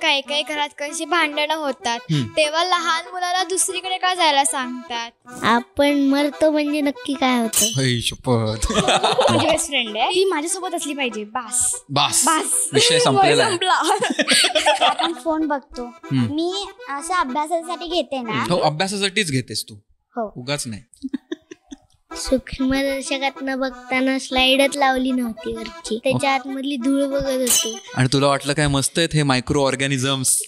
काही काही घरात कशी भांडणं होतात तेव्हा लहान मुलाला दुसरीकडे का जायला सांगतात? आपण मरतो म्हणजे नक्की काय होतं? शपथ. माझी बेस्ट फ्रेंड आहे, ती माझ्यासोबत असली पाहिजे. बस विषय संपलेला आहे. आपण फोन बघतो, मी असं अभ्यासासाठी घेते ना. हो, अभ्यासासाठीच घेतेस तू? हो. उगाच नाही. सूक्ष्मदर्शकात न बघताना स्लाइडच लावली नव्हती वरची, त्याच्या आतमधली धूळ बघत होतो. आणि तुला वाटलं काय मस्त आहेत हे मायक्रो ऑर्गॅनिझम्स.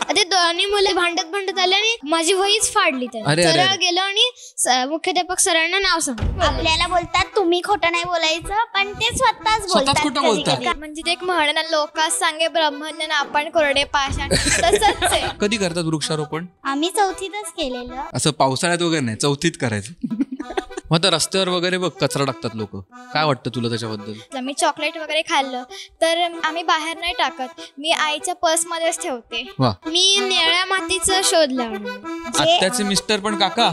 ते दोन्ही मुले भांडत आले आणि माझी वहीच फाडली. सरळ गेलो आणि मुख्याध्यापक सरांना नाव सांग. आपल्याला बोलतात तुम्ही खोटं नाही बोलायचं, पण ते स्वतःच बोलतात. म्हणजे ते एक म्हण ना, लोकांस सांगे ब्रह्मज्ञान आपण कोरडे पाषाण, तसंच आहे. कधी करतात वृक्षारोपण? आम्ही 4थीतच केलेलं. असं पावसाळ्यात वगैरे नाही, 4थीत करायचं. मग तर रस्त्यावर वगैरे बघ कचरा टाकतात लोक, काय वाटतं तुला त्याच्याबद्दल? मी चॉकलेट वगैरे खाल्लं तर आम्ही बाहेर नाही टाकत, मी आईच्या पर्स मध्येच ठेवते. मी निळ्या मातीचा शोध लावणार. आत्याचे मिस्टर पण काका,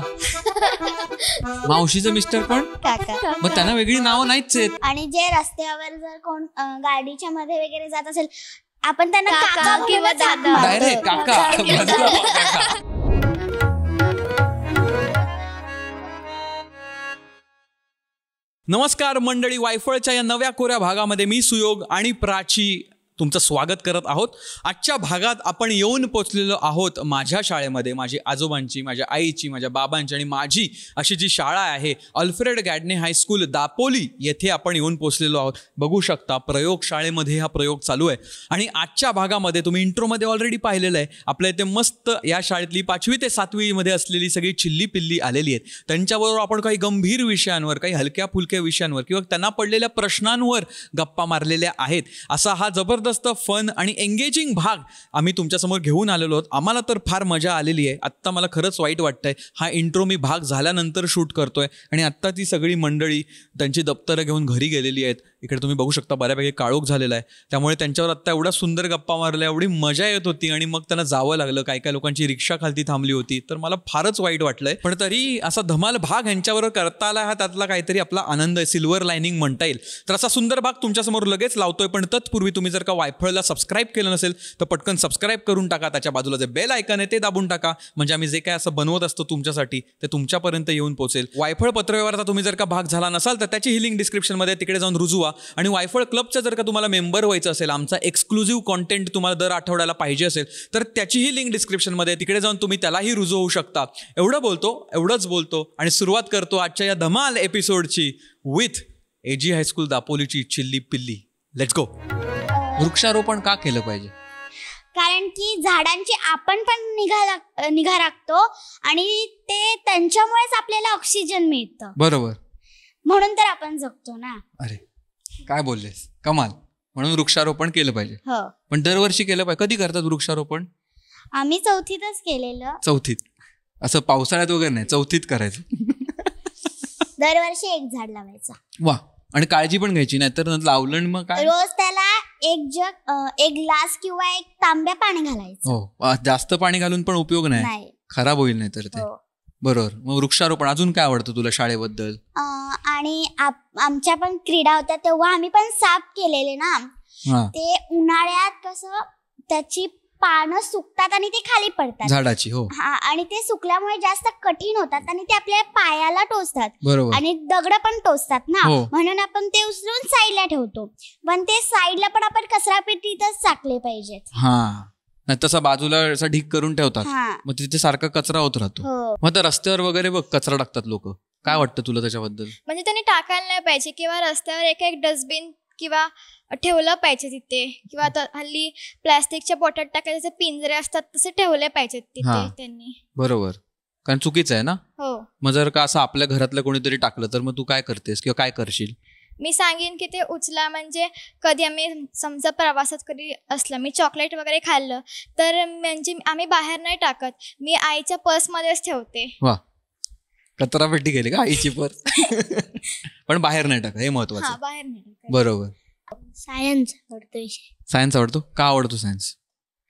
मावशीचं मिस्टर पण काका, मग त्यांना वेगळी नावं नाहीच आहेत. आणि जे रस्त्यावर जर कोण गाडीच्या मध्ये वगैरे जात असेल, आपण त्यांना काका किंवा दादा डायरेक्ट काका. नमस्कार मंडळी, वायफळच्या या नव्या कोऱ्या भागामध्ये मी सुयोग आणि प्राची तुमचं स्वागत करत आहोत. आजच्या भागात आपण येऊन पोचलेलो आहोत माझ्या शाळेमध्ये. माझी आजोबांची, माझ्या आईची, माझ्या बाबांची आणि माझी अशी जी शाळा आहे अल्फ्रेड गॅडने हायस्कूल दापोली, येथे आपण येऊन पोचलेलो आहोत. बघू शकता प्रयोगशाळेमध्ये हा प्रयोग चालू आहे. आणि आजच्या भागामध्ये तुम्ही इंट्रोमध्ये ऑलरेडी पाहिलेलं आहे, आपल्या इथे मस्त या शाळेतली 5वी ते 7वी मध्ये असलेली सगळी चिल्ली पिल्ली आलेली आहेत. त्यांच्याबरोबर आपण काही गंभीर विषयांवर, काही हलक्या फुलक्या विषयांवर किंवा त्यांना पडलेल्या प्रश्नांवर गप्पा मारलेल्या आहेत. असा हा जबरदस्त फन आणि एंगेजिंग भाग आम्ही तुमच्यासमोर घेऊन आलेलो आहोत. आम्हाला तर फार मजा आलेली आहे. आत्ता मला खरंच वाईट वाटतंय, हा इंट्रो मी भाग झाल्यानंतर शूट करतोय आणि आत्ता ती सगळी मंडळी त्यांची दप्तरं घेऊन घरी गेलेली आहेत. इकडे तुम्ही बघू शकता बऱ्यापैकी काळोख झालेला आहे, त्यामुळे त्यांच्यावर आत्ता एवढा सुंदर गप्पा मारल्या, एवढी मजा येत होती आणि मग त्यांना जावं लागलं. काही काही लोकांची रिक्षा खालती थांबली होती, तर मला फारच वाईट वाटलंय. पण तरी असा धमाल भाग यांच्याबरोबर करता आला, हा त्यातला काहीतरी आपला आनंद आहे, सिल्वर लायनिंग म्हणता येईल. तर असा सुंदर भाग तुमच्यासमोर लगेच लावतोय. पण तत्पूर्वी तुम्ही जर का वायफळला सबस्क्राईब केलं नसेल तर पटकन सबस्क्राईब करून टाका. त्याच्या बाजूला जे बेल आयकन आहे ते दाबून टाका, म्हणजे आम्ही जे काय असं बनवत असतो तुमच्यासाठी ते तुमच्यापर्यंत येऊन पोहोचेल. वायफळ पत्रव्यवहाराचा तुम्ही जर का भाग झाला नसाल तर त्याची ही लिंक डिस्क्रिप्शनमध्ये, तिकडे जाऊन रुजवा. आणि वायफळ क्लबच्या जर का तुम्हाला मेंबर व्हायचं असेल, आमचा एक्सक्लुझिव्ह कॉन्टेंट तुम्हाला दर आठवड्याला पाहिजे असेल तर त्याचीही लिंक डिस्क्रिप्शनमध्ये, तिकडे जाऊन तुम्ही त्यालाही रुजू होऊ शकता. एवढंच बोलतो आणि सुरुवात करतो आजच्या या धमाल एपिसोडची विथ AG हायस्कूल दापोलीची चिल्ली पिल्ली. Let's go. वृक्षारोपण का केलं पाहिजे? कारण की झाडांची आपण पण निगा राखतो आणि ते त्यांच्यामुळेच आपल्याला ऑक्सिजन मिळतं. बरोबर, म्हणून तर आपण जगतो ना. अरे काय बोललेस, कमाल. म्हणून वृक्षारोपण केलं पाहिजे. हो, पण दरवर्षी केलं पाहिजे. कधी करतात वृक्षारोपण? आम्ही 4थीतच केलेलं. 4थीत? असं पावसाळ्यात वगैरे नाही, 4थीत करायचं. दरवर्षी एक झाड लावायचं. वा. आणि काळजी पण घ्यायची, नाहीतर लावलं मग काय? रोज त्याला एक ग्लास किंवा एक तांब्या पाणी घालायचं. हो, जास्त पाणी घालून पण उपयोग नाही, खराब होईल नाही तर ते. बरोबर. मग वृक्षारोपण अजून काय आवडतं तुला शाळेबद्दल? आणि आमच्या पण क्रीडा होत्या तेव्हा आम्ही पण साप केलेले ना. ते उन्हाळ्यात कसं त्याची पानं सुकतात आणि ते खाली पडतात झाडाची. हो. आणि ते सुकल्यामुळे जास्त कठीण होतात आणि ते आपल्या पायाला टोचतात. बरोबर. आणि दगड पण टोचतात ना. हो. म्हणून आपण ते उचलून साईडला ठेवतो. पण ते साईडला पण आपण कचरापेटीतच टाकले पाहिजेत. नाही तसा बाजूला असा ढीक करून ठेवतात, मग तिथे सारखा कचरा होत राहतो. मग तर रस्त्यावर वगैरे बघ कचरा टाकतात लोक, काय वाटतं तुला त्याच्याबद्दल? म्हणजे त्यांनी टाकायला नाही पाहिजे किंवा रस्त्यावर एक डस्टबिन किंवा ठेवलं पाहिजे तिथे, किंवा हल्ली प्लॅस्टिकच्या बॉटल टाकायचे पिंजरे असतात तसे ठेवले पाहिजेत तिथे त्यांनी. बरोबर, कारण चुकीचं आहे ना. हो. मग जर का असं आपल्या घरातलं कोणीतरी टाकलं तर मग तू काय करतेस किंवा काय करशील? मी सांगेन की ते उचला. म्हणजे कधी आम्ही समजा प्रवासात कधी असलं, मी चॉकलेट वगैरे खाल्लं तर म्हणजे आम्ही बाहेर नाही टाकत, मी आईच्या पर्स मध्येच ठेवते. वा, कचरा पेटी गेली का आईची पर्स? पण बाहेर नाही टाका, हे महत्वाचं. बाहेर नाही टाका. बरोबर. सायन्स आवडतो विषय. सायन्स आवडतो? का आवडतो सायन्स?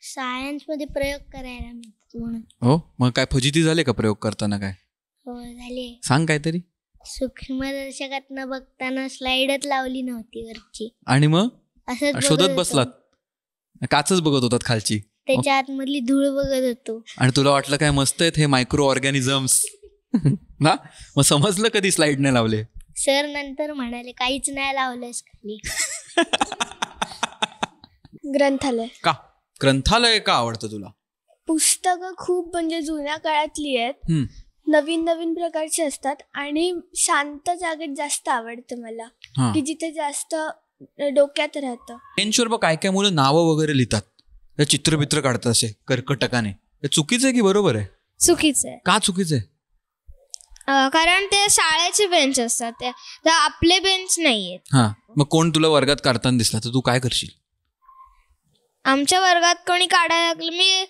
सायन्स मध्ये प्रयोग करायला मिळतात म्हणून. हो. मग काय फजिती झाली का प्रयोग करताना? काय हो झाले. सांग काहीतरी. सूक्ष्मदर्शकात न बघताना स्लाइडच लावली नव्हती वरची, आणि मग असं शोधत बसलात? काचच बघत होतात खालची त्याच्या आतमधली धूळ बघत होतो. आणि तुला वाटलं काय मस्त आहेत हे मायक्रो ऑर्गॅनिझम्स ना. मग समजलं कधी स्लाइड नाही लावले? सर नंतर म्हणाले काहीच नाही लावलंस खाली. ग्रंथालय. का ग्रंथालय का आवडतं तुला? पुस्तकं खूप म्हणजे जुन्या काळातली आहेत, नवीन नवीन प्रकारची असतात आणि शांत जागेत जास्त आवडतं मला, की जिथे जास्त डोक्यात राहतं. बेंचवर बघ काय काय मुलं नावं वगैरे लिहितात, चित्रबित्र काढतात असे कर्कटकाने. हे चुकीचं आहे की बरोबर आहे? चुकीचं आहे. का चुकीचं आहे? कारण ते शाळेचे बेंच असतात, ते आपले बेंच नाहीयेत. हा, मग कोण तुला वर्गात काढताना दिसला तर तू काय करशील? आमच्या वर्गात कोणी काढायला लागलं मी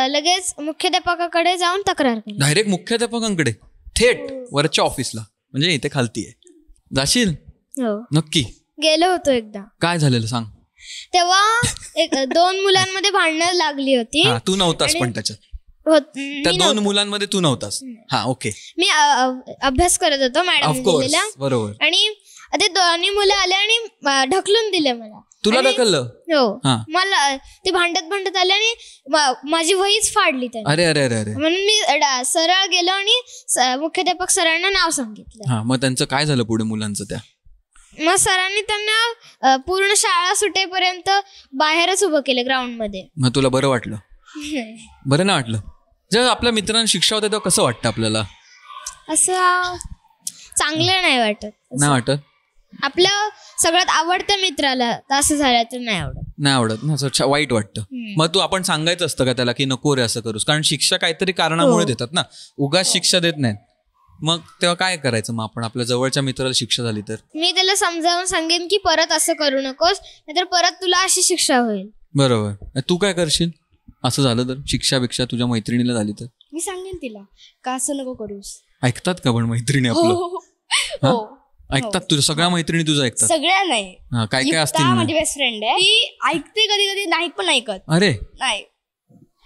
लगेच मुख्याध्यापकाकडे जाऊन तक्रार केली. डायरेक्ट मुख्याध्यापकांकडे थेट वरच्या ऑफिसला, म्हणजे इथे खालती आहे. जाशील? हो, नक्की. गेलो होतो एकदा. काय झालेलं सांग. तेव्हा 2 मुलांमध्ये भांडणं लागली होती. तू नव्हतास पण त्याच्यात? त्या 2 मुलांमध्ये तू नव्हतास? हा, ओके. मी अभ्यास करत होतो मॅडम दिलेला, बरोबर. आणि ते दोन्ही मुलं आले आणि ढकलून दिले मला. तुला ढकललं? हो, मला ते भांडत आले आणि माझी वहीच फाडली त्यांनी. अरे अरे अरे अरे. म्हणून मी सरळ गेलो आणि मुख्याध्यापक सरांना नाव सांगितलं. हा, मग त्यांचं काय झालं पुढे मुलांचं? त्या मग सरांनी त्यांना पूर्ण शाळा सुटेपर्यंत बाहेरच उभं केलं ग्राउंड मध्ये. मग तुला बरं वाटलं? बरं नाही वाटलं? जेव्हा आपल्या मित्रांना शिक्षा होते तेव्हा कसं वाटतं आपल्याला? असं चांगलं नाही वाटत. नाही वाटत? आपल्या सगळ्यात आवडत्या मित्राला असं झालं तर नाही आवडत ना, असं वाईट वाटतं. मग तू आपण सांगायचं असतं का त्याला की नको रे असं करूस? कारण शिक्षा काहीतरी कारणामुळे देतात ना, उगाच शिक्षा देत नाहीत. मग तेव्हा काय करायचं? मग आपण आपल्या जवळच्या मित्राला शिक्षा झाली तर? मी त्याला समजावून सांगेन की परत असं करू नकोस, नाहीतर परत तुला अशी शिक्षा होईल. बरोबर. तू काय करशील असं झालं तर? शिक्षा तुझ्या मैत्रिणीला झाली तर? मी सांगेन तिला का असं नको करूस. ऐकतात का पण मैत्रिणी आपलं? ऐकतात? तुझ्या सगळ्या मैत्रिणी तुझं ऐकतात? सगळ्या नाही, काय काय असतील? माझी बेस्ट फ्रेंड आहे, ती ऐकते कधी कधी, नाही पण ऐकत. अरे नाही.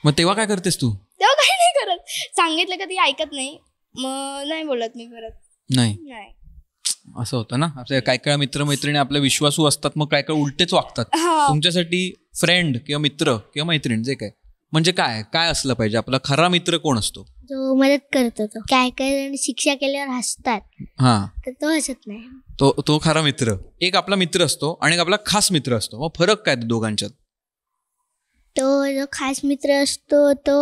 मग तेव्हा काय करतेस तू? तेव्हा काही नाही करत. सांगितलं का ती ऐकत नाही, मग नाही बोलत मी परत. नाही, असं होतं ना. आपल्या काय काय मित्रमैत्रिणी आपल्या विश्वासू असतात, मग काय काय उलटेच वागतात. तुमच्यासाठी फ्रेंड किंवा मित्र किंवा मैत्रीण जे काय म्हणजे काय असलं पाहिजे? आपला खरा मित्र कोण असतो? जो मदत करतो. तो काय जण शिक्षा केल्यावर हसतात, तर तो हसत नाही. तो खरा मित्र. एक आपला मित्र असतो आणि एक आपला खास मित्र असतो. मग फरक काय दोघांच्यात? तो जो खास मित्र असतो तो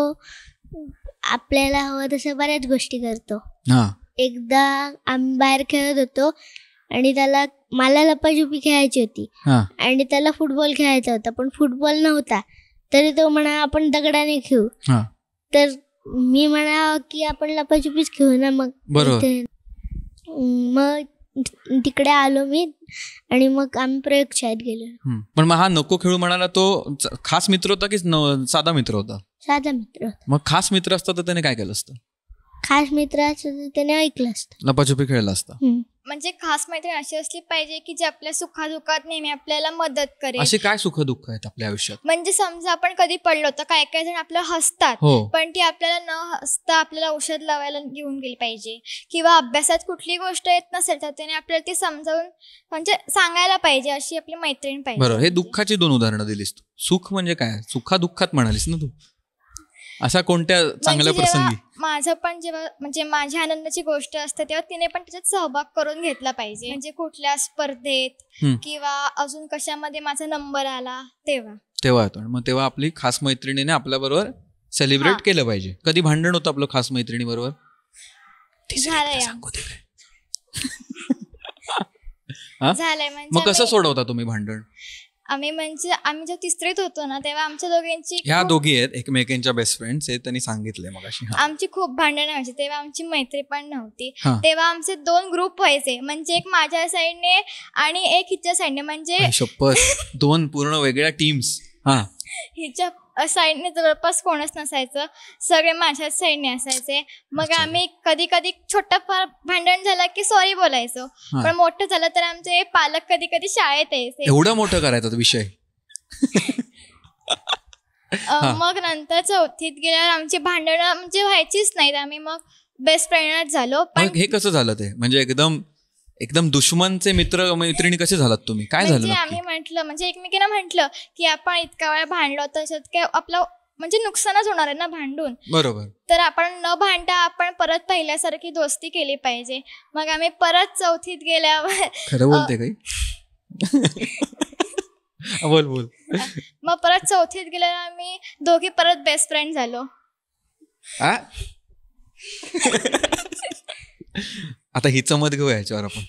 आपल्याला हवं तसं बऱ्याच गोष्टी करतो. एकदा आम्ही बाहेर खेळत होतो आणि मला लपाछुपी खेळायची होती आणि त्याला फुटबॉल खेळायचा होता, पण फुटबॉल नव्हता. तरी तो म्हणा आपण दगडाने खेळू. तर मी म्हणा की आपण लपाछुपीच खेळू ना. मग तिकडे आलो मी आणि मग आम्ही प्रयोगशाळेत गेलो. पण मग हा नको खेळू म्हणाला तो खास मित्र होता की साधा मित्र होता? साधा मित्र होता. मग खास मित्र असता तर त्याने काय केलं असतं? खास मित्र असतं त्याने ऐकलं असतं, लपाछुपी खेळला असता. म्हणजे खास मैत्रीण अशी असली पाहिजे की जी आपल्या सुखादुखात नेहमी आपल्याला मदत करेल. असे काय सुख दुःख आहेत आपल्या आयुष्यात? म्हणजे समजा आपण कधी पडलो तर काय काय जण आपलं हसतात, पण ती आपल्याला न हसता आपल्याला औषध लावायला घेऊन गेली पाहिजे, किंवा अभ्यासात कुठली गोष्ट येत नसेल तर त्याने आपल्याला ती समजावून म्हणजे सांगायला पाहिजे, अशी आपली मैत्रीण पाहिजे. बरोबर. हे दुःखाची 2 उदाहरणं दिलीस तू. सुख म्हणजे काय? सुखादुःखात म्हणालीस ना तू. असा कोणत्या चांगल्या प्रसंगी? माझं पण जेव्हा म्हणजे माझ्या आनंदाची गोष्ट असते तेव्हा तिने पण त्याच्यात सहभाग करून घेतला पाहिजे. म्हणजे कुठल्या स्पर्धेत किंवा अजून कशामध्ये माझा नंबर आला तेव्हा येतो. मग तेव्हा आपली खास मैत्रिणीने आपल्या बरोबर सेलिब्रेट केलं पाहिजे. कधी भांडण होतं आपलं खास मैत्रिणी बरोबर? झालंय. मग कसं सोडवता तुम्ही भांडण? आम्ही जेव्हा 3रीत होतो ना तेव्हा आमच्या दोघांची, ह्या दोघी आहेत एकमेकांच्या बेस्ट फ्रेंड्स, हे त्यांनी सांगितलंय मगाशी. आमची खूप भांडणं व्हायची. तेव्हा आमची मैत्री पण नव्हती. तेव्हा आमचे 2 ग्रुप व्हायचे, म्हणजे एक माझ्या साईडने आणि एक हिच्या साईडने. म्हणजे शपथ 2 पूर्ण वेगळ्या टीम्स. हिच्या साईडने जवळपास कोणच नसायचं, सगळे माझ्याच साईडने असायचे. मग आम्ही कधी कधी छोटं भांडण झालं की सॉरी बोलायचो, पण मोठं झालं तर आमचे पालक कधी कधी शाळेत यायचे. एवढं मोठं करायचा विषय. मग नंतर 4थीत गेल्यावर आमची भांडणं म्हणजे व्हायचीच नाहीत. आम्ही मग बेस्ट फ्रेंडच झालो. पण हे कसं झालं ते? म्हणजे एकदम एकदम दुश्मनचे मित्र मैत्रिणी कसे झालात तुम्ही? काय झालं? आम्ही म्हटलं म्हणजे एकमेकींना म्हटलं की आपण इतका वेळा भांडलो तर काय आपलं म्हणजे नुकसानच होणार आहे ना भांडून. बरोबर. तर आपण न भांडता आपण परत पहिल्यासारखी दोस्ती केली पाहिजे. मग आम्ही परत चौथीत गेल्यावर खरं बोलते काही बोल. मग परत चौथीत गेल्यावर आम्ही दोघी परत बेस्ट फ्रेंड झालो. आता हिचं मत घेऊया याच्यावर आपण.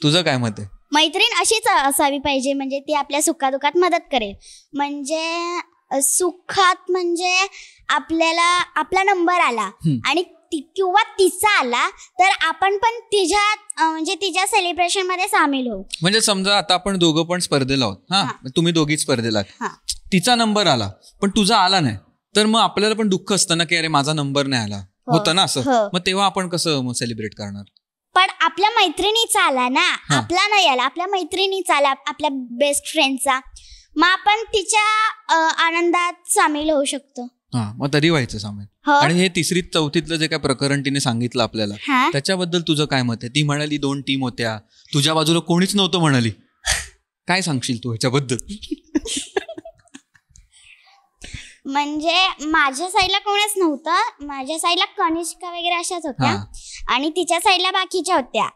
तुझं काय मत आहे? मैत्रीण अशीच असावी पाहिजे, म्हणजे ती आपल्या सुखादुखात मदत करेल. म्हणजे सुखात म्हणजे आपल्याला आपला नंबर आला आणि किंवा तिचा आला तर आपण पण म्हणजे तिच्या सेलिब्रेशन मध्ये सामील होऊ. म्हणजे समजा आता आपण दोघं पण स्पर्धेला आहोत, तुम्ही दोघी स्पर्धेला आहात, तिचा नंबर आला पण तुझा आला नाही, तर मग आपल्याला पण दुःख असतं ना की अरे माझा नंबर नाही आला, होतं ना असं. मग तेव्हा आपण कसं सेलिब्रेट करणार? पण आपल्या मैत्रिणीचा आला ना, आपला नाही आला, आपल्या मैत्रिणीचा आला, आपल्या बेस्ट फ्रेंडचा, मग आपण तिच्या आनंदात सामील होऊ शकतो. मग तरी व्हायचं सामील. आणि हे तिसरी चौथीतलं जे काय प्रकरण तिने सांगितलं आपल्याला, त्याच्याबद्दल तुझं काय मत आहे? ती म्हणाली 2 टीम होत्या, तुझ्या बाजूला कोणीच नव्हतं म्हणाली. काय सांगशील तू ह्याच्याबद्दल? म्हणजे माझ्या साईडला कोणच नव्हतं, माझ्या साईडला कनिष्का वगैरे अशाच होत्या आणि तिच्या साईडला बाकीच्या होत्या.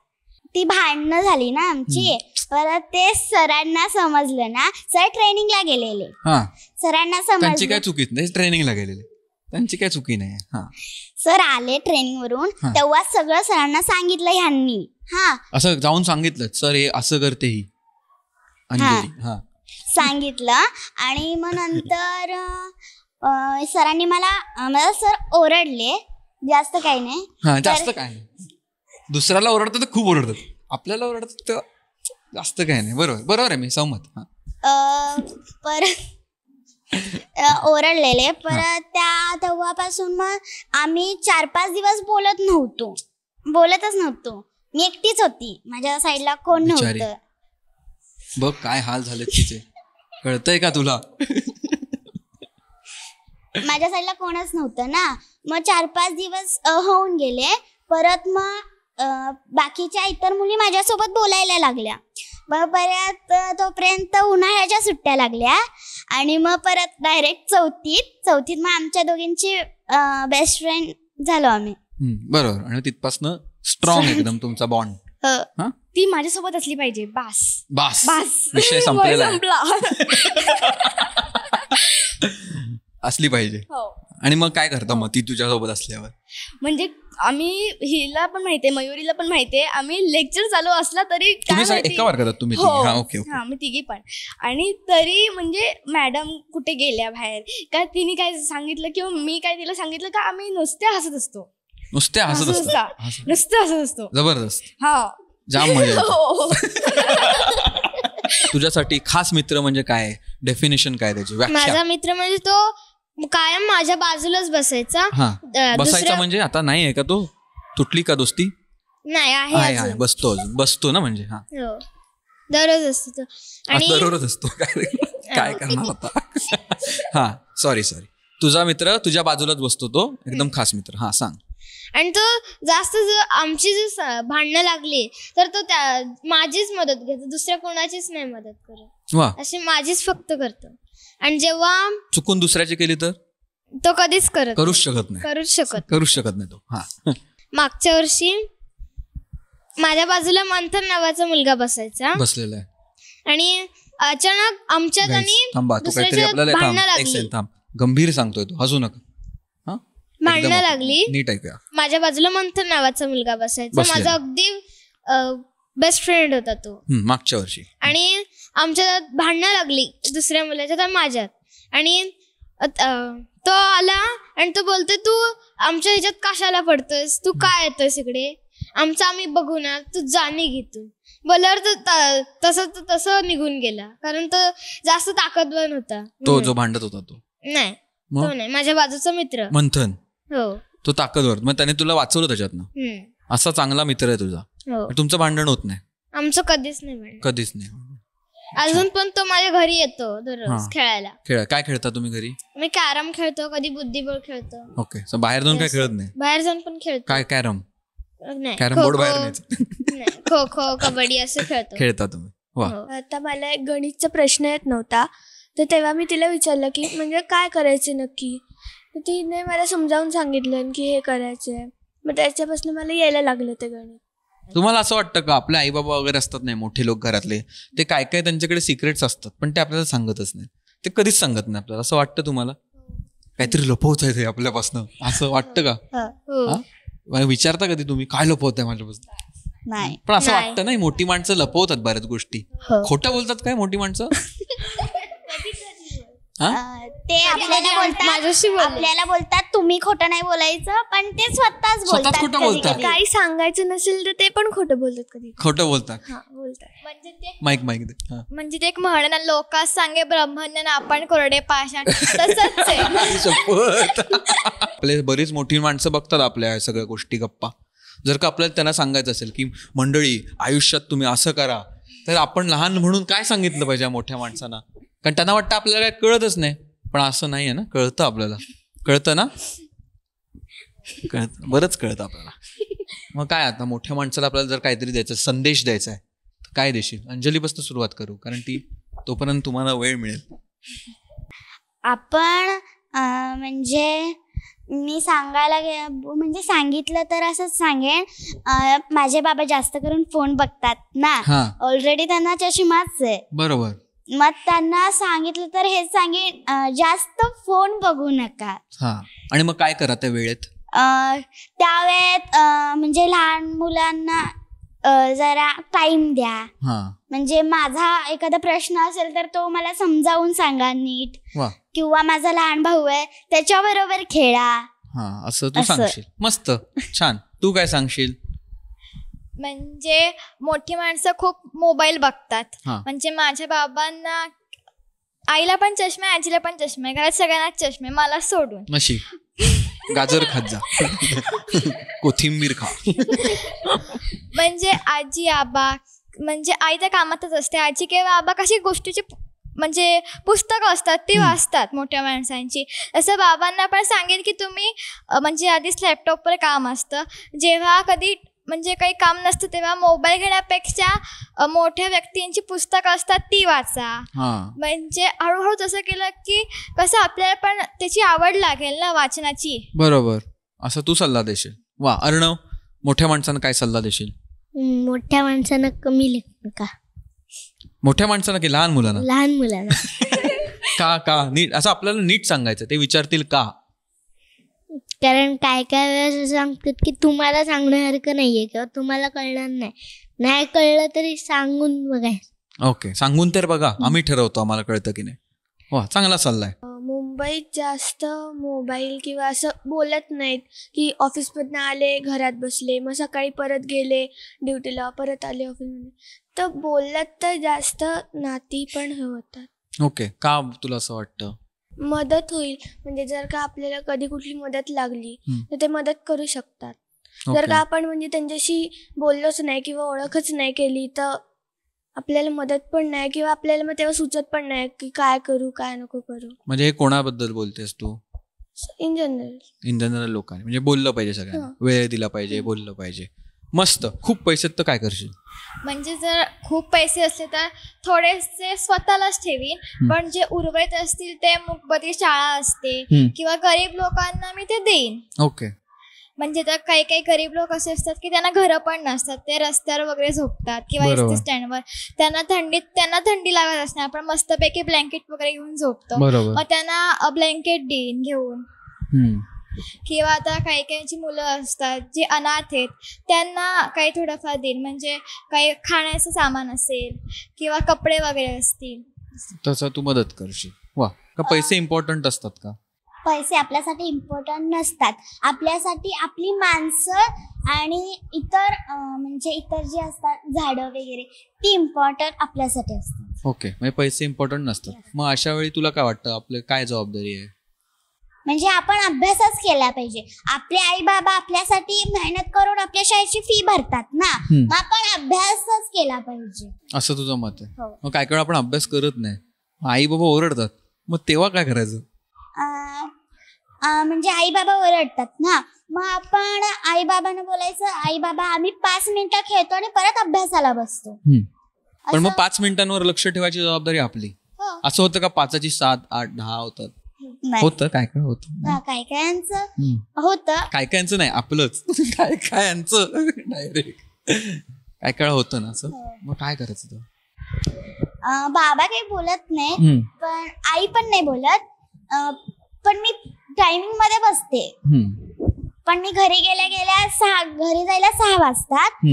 ती भांडणं झाली ना आमची, परत ते सरांना समजलं ना, सर ट्रेनिंगला गेलेले, सरांना समजलं त्यांची काय चुकी नाही, ट्रेनिंगला गेलेले त्यांची काय चुकी नाही. सर आले ट्रेनिंग वरून, तेव्हा सगळं सरांना सांगितलं ह्यांनी. असं जाऊन सांगितलं सर हे असं करते ही सांगितलं. आणि मग नंतर सरांनी मला सर ओरडले, जास्त काही नाही. जास्त काय नाही, दुसऱ्याला ओरडतात तर खूप ओरडतात, आपल्याला ओरडतात तर जास्त काय नाही. बरोबर आहे, मी सहमत. परत ओरडलेले. परत तेव्हापासून मग आम्ही 4-5 दिवस बोलतच नव्हतो. मी एकटीच होती, माझ्या साईडला कोण नव्हतं. बघ काय हाल झाले तिचे, कळतंय का तुला? माझ्या साईडला कोणच नव्हतं ना. मग 4-5 दिवस होऊन गेले. परत मग बाकीच्या इतर मुली माझ्यासोबत बोलायला लागल्या. मग परत तोपर्यंत उन्हाळ्याच्या सुट्ट्या लागल्या आणि मग परत डायरेक्ट चौथीत मग आमच्या दोघींची बेस्ट फ्रेंड झालो आम्ही. बरोबर. आणि तिथपासनं स्ट्रॉंग एकदम तुमचा बॉन्ड. ती माझ्यासोबत असली पाहिजे, बास विषय संपलेला असली पाहिजे. आणि मग काय करता मग ती तुझ्यासोबत असल्यावर? म्हणजे आम्ही हिला पण माहितीये, मयुरीला पण माहितीये, आम्ही लेक्चर चालू असला तरी एका वर्गात तुम्ही? मी तिघी पण. आणि तरी म्हणजे मॅडम कुठे गेल्या बाहेर का तिने काय सांगितलं किंवा मी काय तिला सांगितलं का आम्ही नुसते हसत असतो. जबरदस्त. जाम मजा. तुझ्यासाठी खास मित्र म्हणजे काय, डेफिनेशन काय त्याची व्याख्या? माझा मित्र म्हणजे तो कायम माझ्या बाजूलाच बसायचा. बसायचा म्हणजे आता नाही आहे का तो? तुटली का दोस्ती? नाही आहे, बसतो ना म्हणजे. दररोज असतो तो. आणि दररोज असतो काय करणार आता? सॉरी तुझा मित्र तुझ्या बाजूलाच बसतो, तो एकदम खास मित्र. सांग. आणि तो जास्त आमची जर भांडणं लागली तर तो माझीच मदत घेतो, दुसऱ्या कोणाचीच नाही मदत करत, अशी माझीच फक्त करतो. आणि जेव्हा चुकून दुसऱ्याची केली तर तो कधीच करूच शकत नाही तो. मागच्या वर्षी माझ्या बाजूला मंथन नावाचा मुलगा बसलेला आहे आणि अचानक आमच्यात आणि भांडणं लागली. गंभीर सांगतोय तो, हसू नका. भांडणं लागली, नीट ऐकूया. माझ्या बाजूला मंथन नावाचा मुलगा बसायचा, माझा अगदी बेस्ट फ्रेंड होता तो. मागच्या वर्षी. आणि आमच्यात भांडणं लागली दुसऱ्या मुलाच्या तर माझ्यात. आणि तो आला आणि तो बोलतोय तू आमच्या ह्याच्यात कशाला पडतोयस, तू काय येतोयस इकडे, आम्ही बघू ना, तू जाणे घे तू. बोलल्यावर तसं निघून गेला, कारण तो जास्त ताकदवान होता. तो जो भांडत होता तो नाही, तो नाही, माझ्या बाजूचा मित्र मंथन. तो ताकदवर, मग त्याने तुला वाचवलं त्याच्यातनं. असा चांगला मित्र आहे तुझा. तुमचं भांडण होत नाही? आमचं कधीच नाही. अजून पण तो माझ्या घरी येतो दररोज खेळायला. काय खेळता तुम्ही घरी? मी कॅरम खेळतो, कधी बुद्धिबळ खेळतो. ओके. बाहेर जाऊन काय खेळत नाही? बाहेर जाऊन पण खेळतो. काय कॅरम? नाही, कॅरम बोर्ड बाहेर नाही. खो खो कबड्डी असं खेळता तुम्ही? वा. आता मला एक गणितचा प्रश्न येत नव्हता, तर तेव्हा मी तिला विचारलं की म्हणजे काय करायचं नक्की, तर तिने मला समजावून सांगितलं की हे करायचंय. मग त्याच्यापासून मला यायला लागलं ते गणित. तुम्हाला असं वाटतं का आपले आई बाबा वगैरे असतात नाही मोठे लोक घरातले, ते काय काय त्यांच्याकडे सिक्रेट्स असतात पण ते आपल्याला सांगतच नाही, ते कधीच सांगत नाही आपल्याला, असं वाटतं तुम्हाला? काहीतरी लपवत आहे आपल्यापासून असं वाटतं का? विचारता कधी तुम्ही काय लपवत आहे माझ्यापासून? नाही. पण असं वाटतं नाही मोठी माणसं लपवतात बऱ्याच गोष्टी, खोटं बोलतात काय मोठी माणसं? ते आपल्याला बोलतात तुम्ही खोटं नाही बोलायचं, पण ते स्वतःच बोलतात. काही सांगायचं नसेल तर ते पण खोटं बोलतात, कधी खोटं बोलतात. म्हणजे ते माईक म्हणजे ते एक म्हण ना, लोकांस सांगे ब्रह्मज्ञान आपण कोरडे पाषाण, तसंच आहे. आपले बरीच मोठी माणसं बघतात आपल्या सगळ्या गोष्टी गप्पा. जर का आपल्याला त्यांना सांगायचं असेल की मंडळी आयुष्यात तुम्ही असं करा, तर आपण लहान म्हणून काय सांगितलं पाहिजे मोठ्या माणसांना? कारण त्यांना वाटतं आपल्याला काय कळतच नाही, पण असं नाही आहे ना, कळतं आपल्याला. कळतं ना? कळतं, बरंच कळतं आपल्याला. मग काय आता मोठ्या माणसाला आपल्याला जर काहीतरी द्यायचं, संदेश द्यायचा आहे, तर काय देशील? अंजलीपासून सुरुवात करू, कारण ती तोपर्यंत तुम्हाला वेळ मिळेल. आपण म्हणजे मी सांगायला म्हणजे सांगितलं तर असंच सांगेन, माझे बाबा जास्त करून फोन बघतात ना, ऑलरेडी त्यांना चष्माच आहे. बरोबर. मग त्यांना सांगितलं तर हेच सांगेन, जास्त फोन बघू नका. आणि मग काय करा त्या वेळेत? त्यावेळेत म्हणजे लहान मुलांना जरा टाइम द्या. म्हणजे माझा एखादा प्रश्न असेल तर तो मला समजावून सांगा नीट, किंवा माझा लहान भाऊ आहे त्याच्याबरोबर खेळा. असं तू सांगशील. मस्त, छान. तू काय सांगशील? म्हणजे मोठी माणसं खूप मोबाईल बघतात. म्हणजे माझ्या बाबांना, आईला पण चष्मा आहे, आजीला पण चष्मा आहे, घरात सगळ्यांनाच चष्मा आहे, मला सोडून. नशी गाजर खात जा, कोथिंबीर खा. म्हणजे आजी आबा, म्हणजे आई त्या कामातच असते, आजी किंवा आबा कशी गोष्टीची म्हणजे पुस्तकं असतात ती वाचतात मोठ्या माणसांची. असं बाबांना पण सांगेन की तुम्ही म्हणजे आधीच लॅपटॉपवर काम असतं, जेव्हा कधी म्हणजे काही काम नसतं तेव्हा मोबाईल घेण्यापेक्षा मोठ्या व्यक्तींची पुस्तकं असतात ती वाचा. म्हणजे हळूहळू तसं केलं की कसं आपल्याला पण त्याची आवड लागेल ना वाचनाची. बरोबर. असं तू सल्ला देशील. वा. अर्णव, मोठ्या माणसांना काय सल्ला देशील? मोठ्या माणसांना कमी लेखू नका. मोठ्या माणसांना की लहान मुलांना? लहान मुलांना. का नीट असं आपल्याला नीट सांगायचं, ते विचारतील का? कारण काय काय वेळेस सांगतात की तुम्हाला सांगण्यासारखं नाहीये किंवा तुम्हाला कळणार नाही कळलं तरी सांगून बघायचं. ओके, सांगून तर बघा, आम्ही ठरवतो आम्हाला कळतं की नाही. वा, चांगला सल्ला आहे. मुंबईत जास्त मोबाईल किंवा असं बोलत नाहीत, की ऑफिसमधनं आले घरात बसले, मग सकाळी परत गेले ड्युटीला, परत आले ऑफिसमध्ये, तर बोलत तर जास्त नाती पण हे होतात. ओके, का तुला असं वाटतं? मदत होईल, म्हणजे जर का आपल्याला कधी कुठली मदत लागली तर ते मदत करू शकतात. जर का आपण म्हणजे त्यांच्याशी बोललोच नाही किंवा ओळखच नाही केली तर आपल्याला मदत पण नाही, किंवा आपल्याला मग तेव्हा सुचत पण नाही की काय करू काय नको करू. म्हणजे हे कोणाबद्दल बोलतेस तू? इन जनरल लोकांनी. म्हणजे बोललं पाहिजे सगळ्यांना, वेळ दिला पाहिजे, बोललं पाहिजे. मस्त. खूप पैसे तर काय करशील? म्हणजे जर खूप पैसे असले तर थोडेसे स्वतःलाच ठेवीन, पण जे उर्वरित असतील ते मूकबधिर शाळा असते किंवा गरीब लोकांना मी ते देईन. ओके. म्हणजे तर काही काही गरीब लोक असे असतात की त्यांना घरं पण नसतात, ते रस्त्यावर वगैरे झोपतात किंवा एसटी स्टँडवर. त्यांना थंडी लागत असणार, आपण मस्तपैकी ब्लँकेट वगैरे घेऊन झोपतो, मग त्यांना ब्लँकेट देईन घेऊन. किंवा आता काही काहींची मुलं असतात जे अनाथ आहेत त्यांना काही थोडंफार देईन, म्हणजे काही खाण्याचं सामान असेल किंवा कपडे वगैरे असतील तसं तू मदत करशील. वा. का पैसे इम्पॉर्टंट असतात का? पैसे आपल्यासाठी इम्पॉर्टंट नसतात. आपल्यासाठी आपली माणसं आणि इतर म्हणजे इतर जे असतात झाडं वगैरे ती इम्पॉर्टंट आपल्यासाठी असतात. ओके, म्हणजे पैसे इम्पॉर्टंट नसतात. मग अशा वेळी तुला काय वाटतं आपलं काय जबाबदारी आहे? म्हणजे आपण अभ्यासच केला पाहिजे. आपले आई बाबा आपल्यासाठी मेहनत करून आपल्या शाळेची फी भरतात ना, मग आपण अभ्यासच केला पाहिजे, असं तुझं मत आहे? मग काय आपण अभ्यास करत नाही, आई बाबा ओरडतात, मग तेव्हा काय करायचं? म्हणजे आई बाबा ओरडतात ना, मग आपण आई बाबांना बोलायचं, आई बाबा आम्ही 5 मिनिटं खेळतो आणि परत अभ्यासाला बसतो. पण मग 5 मिनिटांवर लक्ष ठेवायची जबाबदारी आपली. असं होतं का 5ची 7, 8, 10 होतात? होतं काय काय होतं, काय कायांचं होतं, काय कायांचं नाही आपलंच काय कायांचं डायरेक्ट काय काय होतं ना असं. मग काय करायचं? बाबा काही बोलत नाही, पण आई पण नाही बोलत, पण मी टायमिंग मध्ये बसते. पण मी घरी गेल्या घरी जायला 6 वाजतात.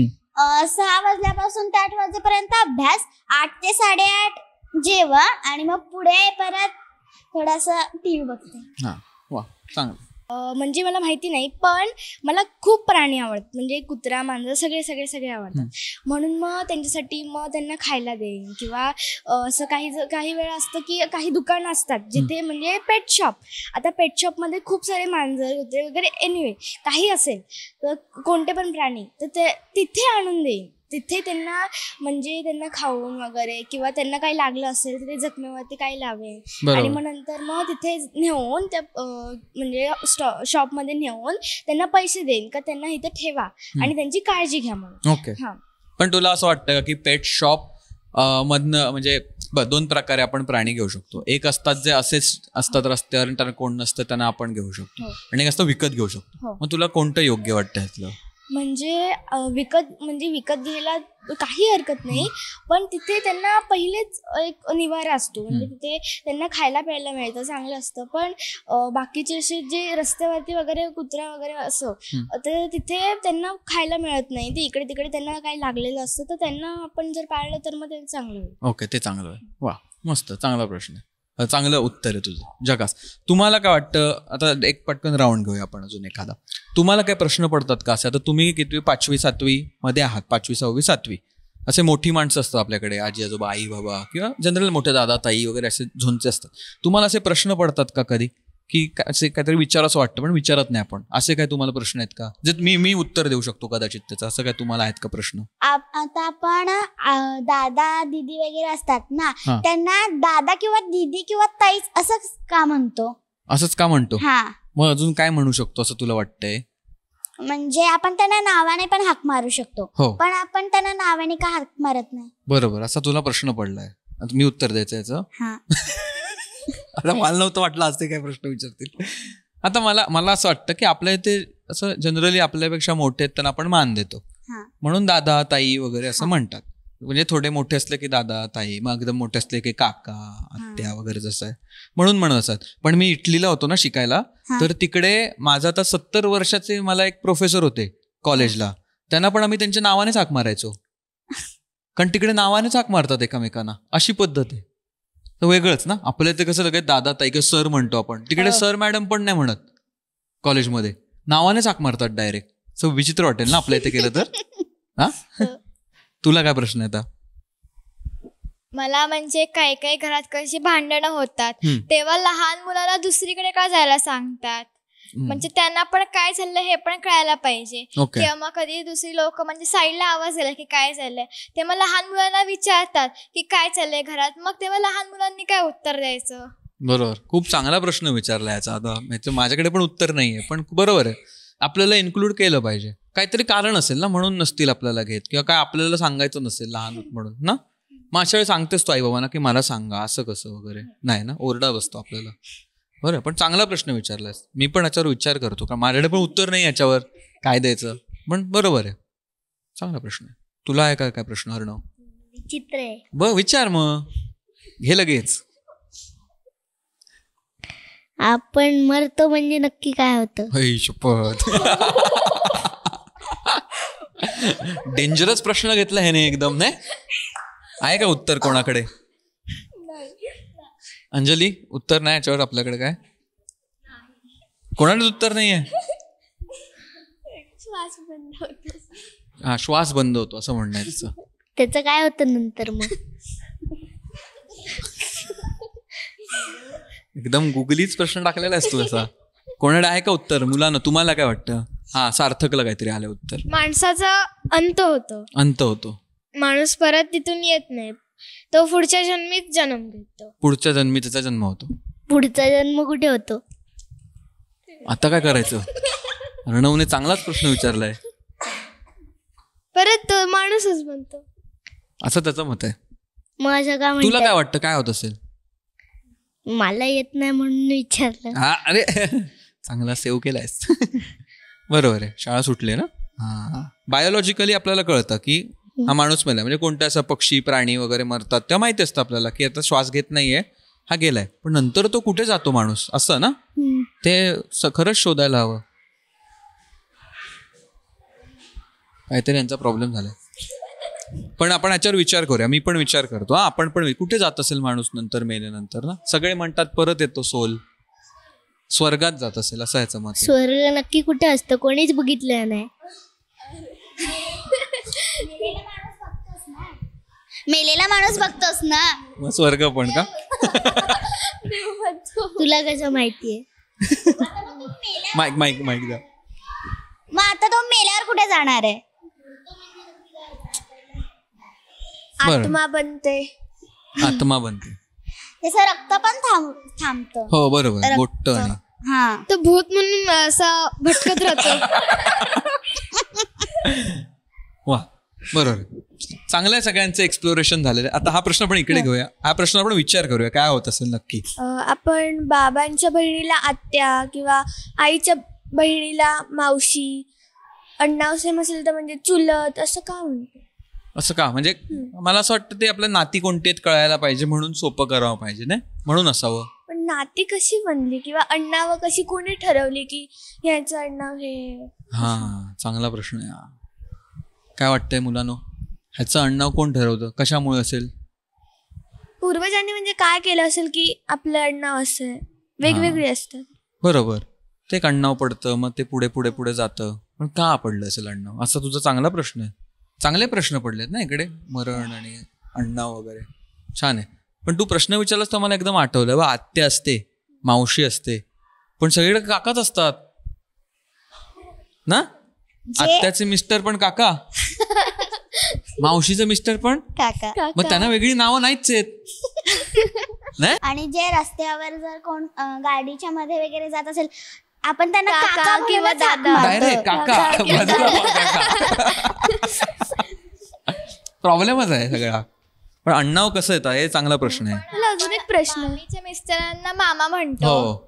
6 वाजल्यापासून ते 8 वाजेपर्यंत अभ्यास, 8 ते 8:30 जेवण आणि मग पुढे परत थोडासा टीव्ही बघते. वा चांगलं. म्हणजे मला माहिती नाही, पण मला खूप प्राणी आवडतात, म्हणजे कुत्रा मांजर सगळे सगळे सगळे आवडतात. म्हणून मग त्यांच्यासाठी मग त्यांना खायला देईन. किंवा असं काही वेळा असतं की काही दुकानं असतात जिथे म्हणजे पेट शॉप. आता पेट शॉपमध्ये खूप सारे मांजर कुत्रे वगैरे एनिवे काही असेल तर कोणते पण प्राणी तर ते तिथे आणून देईन. तिथे त्यांना म्हणजे त्यांना खाऊन वगैरे किंवा त्यांना काही लागलं असेल तर ते जखमेवरती काही लावेल आणि मग नंतर मग तिथे नेऊन त्या म्हणजे शॉपमध्ये नेऊन त्यांना पैसे देईन का त्यांना इथे ठेवा आणि त्यांची काळजी घ्या म्हणून. ओके. पण तुला असं वाटतं का की पेट शॉप मधनं म्हणजे 2 प्रकारे आपण प्राणी घेऊ शकतो. एक असतात जे असेच असतात रस्त्यावर त्यांना कोण नसतं त्यांना आपण घेऊ शकतो, आणि एक असतं विकत घेऊ शकतो. मग तुला कोणतं योग्य वाटतं ह्यातलं? म्हणजे विकत घ्यायला काही हरकत नाही, पण तिथे त्यांना पहिलेच एक निवारा असतो, म्हणजे तिथे त्यांना खायला प्यायला मिळतं, चांगलं असतं. पण बाकीचे असे जे रस्त्यावरती वगैरे कुत्रा वगैरे असं तर तिथे त्यांना खायला मिळत नाही. ते इकडे तिकडे त्यांना काही लागलेलं असतं, तर त्यांना आपण जर पाळलं तर मग ते चांगलं होईल. ओके, ते चांगलं आहे. वा मस्त, चांगला प्रश्न आहे, चांगलं उत्तर आहे तुझं. जगास, तुम्हाला काय वाटतं? आता एक पटकन राऊंड घेऊया आपण अजून एखादा. तुम्हाला काय प्रश्न पडतात का असे? आता तुम्ही कितवी 5वी 7वी मध्ये आहात, 5वी 6वी 7वी असे मोठी माणसं असतात आपल्याकडे, आजी आजोबा आई बाबा किंवा जनरल मोठे दादा ताई वगैरे असे झोनचे असतात. तुम्हाला असे प्रश्न पडतात का कधी की असे काहीतरी विचारावंसं वाटतं पण विचारत नाही आपण, असे काय तुम्हाला प्रश्न आहेत का जे मी उत्तर देऊ शकतो कदाचित त्याचं? असं काय तुम्हाला आहेत का प्रश्न? आता आपण दादा दीदी वगैरे असतात ना, त्यांना दादा किंवा दीदी किंवा ताई असंच का म्हणतो? असंच का म्हणतो? मग अजून काय म्हणू शकतो असं तुला वाटतंय? म्हणजे आपण त्यांना नावाने पण हाक मारू शकतो, पण आपण त्यांना नावाने का हाक मारत नाही? बरोबर, असा तुला प्रश्न पडलाय, मी उत्तर द्यायचं याचं? आता मला नव्हतं वाटलं असते काय प्रश्न विचारतील. आता मला असं वाटतं की आपल्या इथे असं जनरली आपल्यापेक्षा मोठे आहेत त्यांना आपण मान देतो, म्हणून दादा ताई वगैरे असं म्हणतात. म्हणजे थोडे मोठे असले की दादा ताई, मग एकदम मोठे असले की काका आत्या वगैरे जसं आहे म्हणून म्हणत असतात. पण मी इटलीला होतो ना शिकायला, तर तिकडे माझा आता 70 वर्षाचे मला एक प्रोफेसर होते कॉलेजला, त्यांना पण आम्ही त्यांच्या नावानेच हाक मारायचो, कारण तिकडे नावानेच हाक मारतात एकमेकांना, अशी पद्धत आहे. तर वेगळंच ना, आपल्या इथे कसं लगेच दादा ताई किंवा सर म्हणतो आपण, तिकडे सर मॅडम पण नाही म्हणत, कॉलेजमध्ये नावानेच हाक मारतात डायरेक्ट. सो विचित्र वाटेल ना आपल्या इथे केलं तर. तुला काय प्रश्न आहे आता? मला म्हणजे काही घरात कशी भांडणं होतात तेव्हा लहान मुलाला दुसरीकडे का जायला सांगतात, म्हणजे त्यांना पण काय चाललंय हे पण कळायला पाहिजे. किंवा मग कधी दुसरी लोक म्हणजे साईडला आवाज दिला की काय चाललंय, तेव्हा लहान मुलांना विचारतात की काय चाललंय घरात, मग तेव्हा लहान मुलांनी काय उत्तर द्यायचं? बरोबर, खूप चांगला प्रश्न विचारला याचा. आता माझ्याकडे पण उत्तर नाहीये, पण बरोबर आहे, आपल्याला इन्क्लूड केलं पाहिजे. काहीतरी कारण असेल ना म्हणून नसतील आपल्याला घेत, किंवा काय आपल्याला सांगायचं नसेल लहान म्हणून ना, मग अशा वेळी सांगतेस तो आई बाबांना की मला सांगा असं कसं वगैरे, नाही ना, ओरडा बसतो आपल्याला. बरं, पण चांगला प्रश्न विचारलास, मी पण याच्यावर विचार करतो, कारण माझ्याकडे पण उत्तर नाही याच्यावर काय द्यायचं, पण बरोबर आहे, चांगला प्रश्न आहे. तुला आहे काय प्रश्न अर्णव? विचित्र आहे. विचार मग, घे लगेच. आपण मरतो म्हणजे नक्की काय होतं? शपथ, डेंजरस प्रश्न घेतला ह्याने एकदम. नाही आहे का उत्तर कोणाकडे? अंजली, उत्तर नाही याच्यावर आपल्याकडे? काय कोणालाच उत्तर नाहीये? श्वास बंद होतो असं म्हणणं आहे तिचं. त्याचं काय होतं नंतर? मग एकदम गुगलीच प्रश्न टाकलेला आहेस तू असा. कोणाला आहे का उत्तर? मुलांना तुम्हाला काय वाटतं? सार्थकला काहीतरी आलं उत्तर. माणसाचा अंत होतो, माणूस परत तिथून येत नाही, तो पुढच्या जन्मीत जन्म घेतो. पुढच्या जन्मी त्याचा जन्म होतो. पुढचा जन्म कुठे होतो? आता काय करायचं? अर्णवने चांगलाच प्रश्न विचारलाय. परत माणूसच बनतो असं त्याचं मत आहे. माझं काय तुला काय वाटतं काय होत असेल? मला येत नाही म्हणून विचारलं. हा अरे चांगला सेव्ह केलायस. बरोबर आहे. शाळा सुटली ना. हा बायोलॉजिकली आपल्याला कळतं की हा माणूस मेला, म्हणजे कोणता असा पक्षी प्राणी वगैरे मरतात तेव्हा माहिती असतं आपल्याला की आता श्वास घेत नाहीये, हा गेलाय. पण नंतर तो कुठे जातो माणूस असं ना, ते खरंच शोधायला हवं. काहीतरी यांचा प्रॉब्लेम झालाय. पण आपण याच्यावर विचार करूया. मी पण विचार करतो. आपण पण कुठे जात असेल माणूस नंतर मेल्यानंतर ना. सगळे म्हणतात परत येतो सोल, स्वर्गात जात असेल असं याचं मत. स्वर्ग नक्की कुठे असतं कोणीच बघितलं नाही. मेलेला माणूस बघतोस ना, मग स्वर्ग पण का? तुला कसं माहितीये? माईक माईक माईक द्या. मग आता तो मेल्यावर कुठे जाणार आहे? आत्मा बनते. आत्मा बनते. त्याचं रक्त पण थांबतं. हो बरोबर. गोट्ट आणि हा तो भूत म्हणून असा भटकत राहतो. वा बरोबर. चांगलं आहे. सगळ्यांचं एक्सप्लोरेशन झालेलं आहे. आता हा प्रश्न आपण इकडे घेऊया. हा प्रश्न आपण विचार करूया काय होत असेल नक्की. आपण बाबांच्या बहिणीला आत्या किंवा आईच्या बहिणीला मावशी, अण्णा सेम असेल तर म्हणजे चुलत असं का म्हणतो? असं का म्हणजे मला असं वाटतं ते आपल्या नाती कोणती आहेत कळायला पाहिजे म्हणून सोपं करावं पाहिजे ना, म्हणून असावं. पण नाती कशी बनली किंवा अण्णावं कशी कोणी ठरवली की ह्याचं अण्णाव हे? हा चांगला प्रश्न आहे. काय वाटतंय मुलांनो, ह्याचं अण्णाव कोण ठरवतं? कशामुळे असेल? पूर्वजांनी म्हणजे काय केलं असेल की आपलं अण्णाव असं वेगवेगळे असतात. बरोबर. ते एक अण्णाव पडतं, मग ते पुढे पुढे पुढे जातं. पण का पडलं असेल अण्णाव? असा तुझा चांगला प्रश्न आहे. चांगले प्रश्न पडलेत ना इकडे, मरण आणि अण्णाव वगैरे. छान आहे. पण तू प्रश्न विचारलास तर मला एकदम आठवलं. आत्या असते, मावशी असते, पण सगळीकडे काकाच असतात ना. आत्याचे मिस्टर पण काका, मावशीचं मिस्टर पण काका. मग त्यांना वेगळी नावं नाहीच आहेत. आणि जे रस्त्यावर जर कोण गाडीच्या मध्ये वगैरे जात असेल आपण त्यांना काका किंवा दादा, डायरेक्ट काका. प्रॉब्लेमच आहे सगळा. पण अण्णाव कसं येतं हे चांगला प्रश्न आहे. मला अजून एक प्रश्न. मामीच्या मिस्टरांना मामा म्हणतो. हो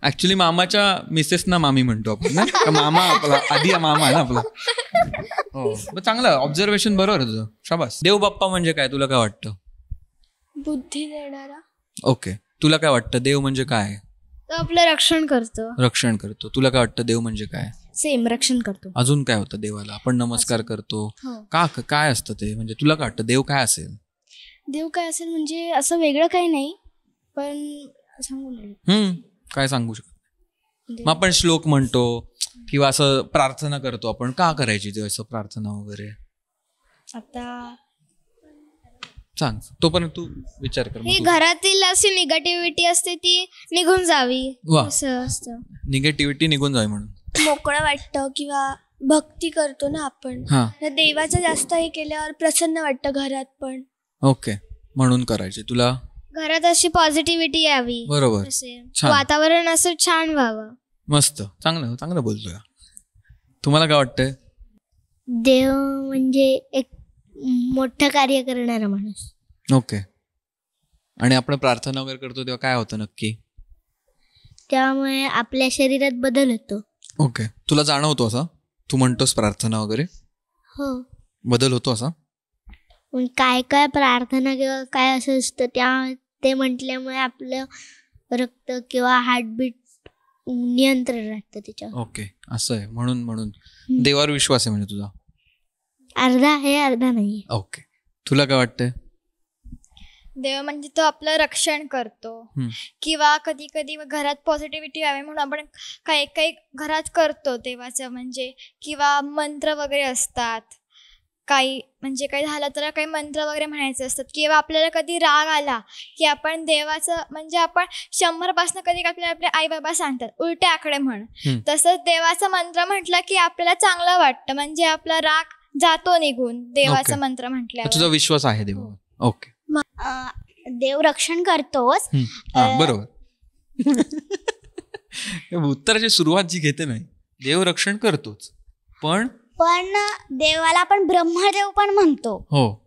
ऍक्च्युली मामाच्या मिसेसना मामी म्हणतो आपण ना. मामा आपला आधी मामा आहे ना आपला. हो मग चांगलं ऑब्झर्वेशन. बरोबर आहे तुझं. शाबास. देव बाप्पा म्हणजे काय तुला काय वाटतं? बुद्धी देणारा. ओके. तुला काय वाटतं देव म्हणजे काय? तो आपलं रक्षण करतो. रक्षण करतो. तुला काय वाटतं देव म्हणजे काय? सेम रक्षण करतो. अजून काय होतं देवाला? आपण नमस्कार करतो. का काय असतं ते? म्हणजे तुला काय वाटतं देव काय असेल? देव काय असेल म्हणजे असं वेगळं काही नाही, पण सांगू काय सांगू शकतो? मग आपण श्लोक म्हणतो किंवा असं प्रार्थना करतो. आपण का करायची ते असं प्रार्थना वगैरे? आता सांग. तोपर्यंत तू विचार कर. ही घरातील अशी निगेटिव्हिटी असते ती निघून जावी असं असतं. निगेटिव्हिटी निघून जावी म्हणून मोकळं वाटतं किंवा भक्ती करतो ना आपण, देवाचं जास्त हे केल्यावर प्रसन्न वाटतं घरात पण. ओके. म्हणून करायचे. तुला घरात अशी पॉझिटिव्हिटी यावी. बरोबर. वातावरण असं छान व्हावं. मस्त. चांगलं चांगलं बोलतोय. तुम्हाला काय वाटतंय? देव म्हणजे एक मोठं कार्य करणारा माणूस. ओके. आणि आपण प्रार्थना वगैरे करतो तेव्हा काय होतं नक्की? त्यामुळे आपल्या शरीरात बदल होतो. ओके. तुला जाणवतो असा? तू म्हणतोस प्रार्थना वगैरे? हो. बदल होतो असा? काय काय प्रार्थना किंवा काय असं असतं ते म्हटल्यामुळे आपलं रक्त किंवा हार्टबीट नियंत्रण राहतं त्याच्यावर. ओके. असं आहे. म्हणून देवावर विश्वास आहे म्हणजे तुझा? अर्धा आहे अर्धा नाही. ओके. तुला काय वाटतंय? देव म्हणजे तो आपलं रक्षण करतो. किंवा कधी कधी घरात पॉझिटिव्हिटी यावी म्हणून आपण काही काही घरात करतो देवाचं, म्हणजे किंवा मंत्र वगैरे असतात. काही म्हणजे काही झालं तर काही मंत्र वगैरे म्हणायचे असतात. किंवा आपल्याला कधी राग आला की आपण देवाचं म्हणजे आपण 100 कधी आपल्याला आपले आई बाबा सांगतात उलटे आकडे म्हण, तसंच देवाचा मंत्र म्हटलं की आपल्याला चांगलं वाटतं, म्हणजे आपला राग जातो निघून देवाचा मंत्र म्हटल्यावर. तुझा विश्वास आहे देवावर? ओके. देव रक्षण करतोच. बरोबर. उत्तराची सुरुवात जी घेते नाही देवरक्षण करतोच, पण देवाला आपण ब्रह्मदेव पण म्हणतो. हो.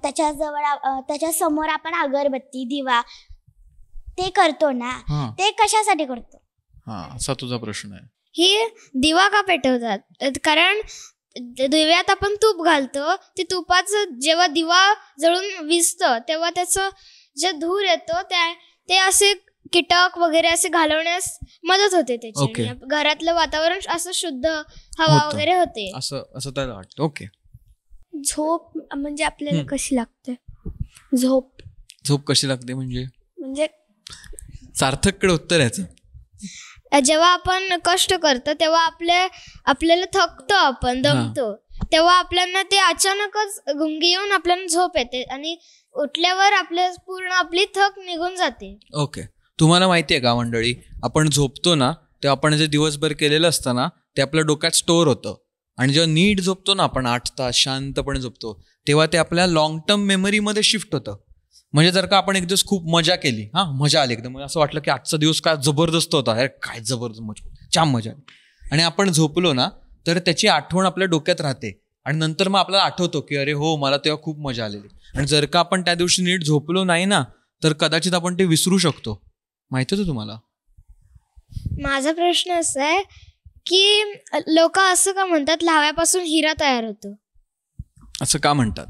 त्याच्या समोर आपण अगरबत्ती दिवा ते करतो ना, ते कशासाठी करतो? असा तुझा प्रश्न आहे. ही दिवा का पेटवतात? कारण दिव्यात आपण तूप घालतो, ते तुपाचं जेव्हा दिवा जळून विझतं तेव्हा त्याचं जे धूर येतो ते असे कीटक वगैरे असे घालवण्यास मदत होते त्याची. घरातलं वातावरण असं शुद्ध हवा वगैरे होते, असं त्याला वाटतं. ओके. झोप म्हणजे आपल्याला कशी लागते? झोप कशी लागते म्हणजे सार्थककडे उत्तर याचं. जेव्हा आपण कष्ट करतो तेव्हा आपल्याला थकतो, आपण दमतो, तेव्हा आपल्याला ते अचानकच गुंगी येऊन आपल्याला झोप येते आणि उठल्यावर पूर्ण आपली थक निघून जाते. ओके. तुम्हाला माहिती आहे का मंडळी, आपण झोपतो ना तेव्हा आपण जे दिवसभर केलेलं असतं ना ते आपल्या डोक्यात स्टोअर होतं, आणि जेव्हा नीट झोपतो ना आपण 8 तास शांतपणे झोपतो तेव्हा ते आपल्या लॉंग टर्म मेमरीमध्ये शिफ्ट होतं. म्हणजे जर का आपण एक दिवस खूप मजा केली, मजा आली एकदम, असं वाटलं की आजचा दिवस काय जबरदस्त होता, अरे काय जबरदस्त छान मजा आली, आणि आपण झोपलो ना तर त्याची आठवण आपल्या डोक्यात राहते आणि नंतर मग आपल्याला आठवतो की अरे हो मला तेव्हा खूप मजा आलेली. आणि जर का आपण त्या दिवशी नीट झोपलो नाही ना तर कदाचित आपण ते विसरू शकतो. माहिती होतं तुम्हाला? माझा प्रश्न असा आहे की लोक असं का म्हणतात लाव्यापासून हिरा तयार होतो? असं का म्हणतात?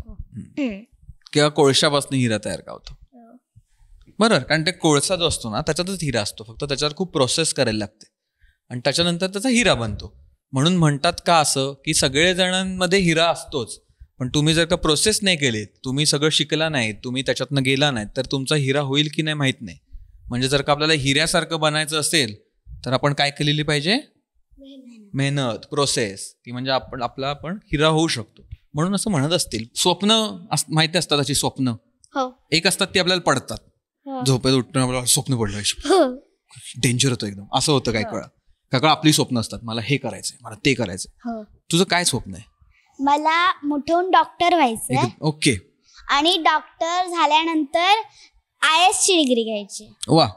किंवा कोळशापासून हिरा तयार का होतो? बरोबर, कारण ते कोळसा जो असतो ना त्याच्यातच हिरा असतो, फक्त त्याच्यावर खूप प्रोसेस करायला लागते आणि त्याच्यानंतर त्याचा हिरा बनतो. म्हणून म्हणतात का असं की सगळे जणांमध्ये हिरा असतोच, पण तुम्ही जर का प्रोसेस नाही केली, तुम्ही सगळं शिकला नाही, तुम्ही त्याच्यातनं गेला नाही तर तुमचा हिरा होईल की नाही माहित नाही. म्हणजे जर का आपल्याला हिऱ्यासारखं बनायचं असेल तर आपण काय केलेली पाहिजे? मेहनत, प्रोसेस, ती म्हणजे आपण हिरा होऊ शकतो. म्हणून असं म्हणत असतील. स्वप्न माहिती असतात अशी स्वप्न, एक असतात ती आपल्याला पडतात, झोपेत उठणं आपल्याला स्वप्न पडलं, डेंजर होतं एकदम, असं होतं. काही काळ आपली स्वप्न असतात, मला हे करायचंय, मला ते करायचंय. तुझं काय स्वप्न आहे? मला मोठं डॉक्टर व्हायचंय. ओके. आणि डॉक्टर झाल्यानंतर IAS ची डिग्री घ्यायची. वा.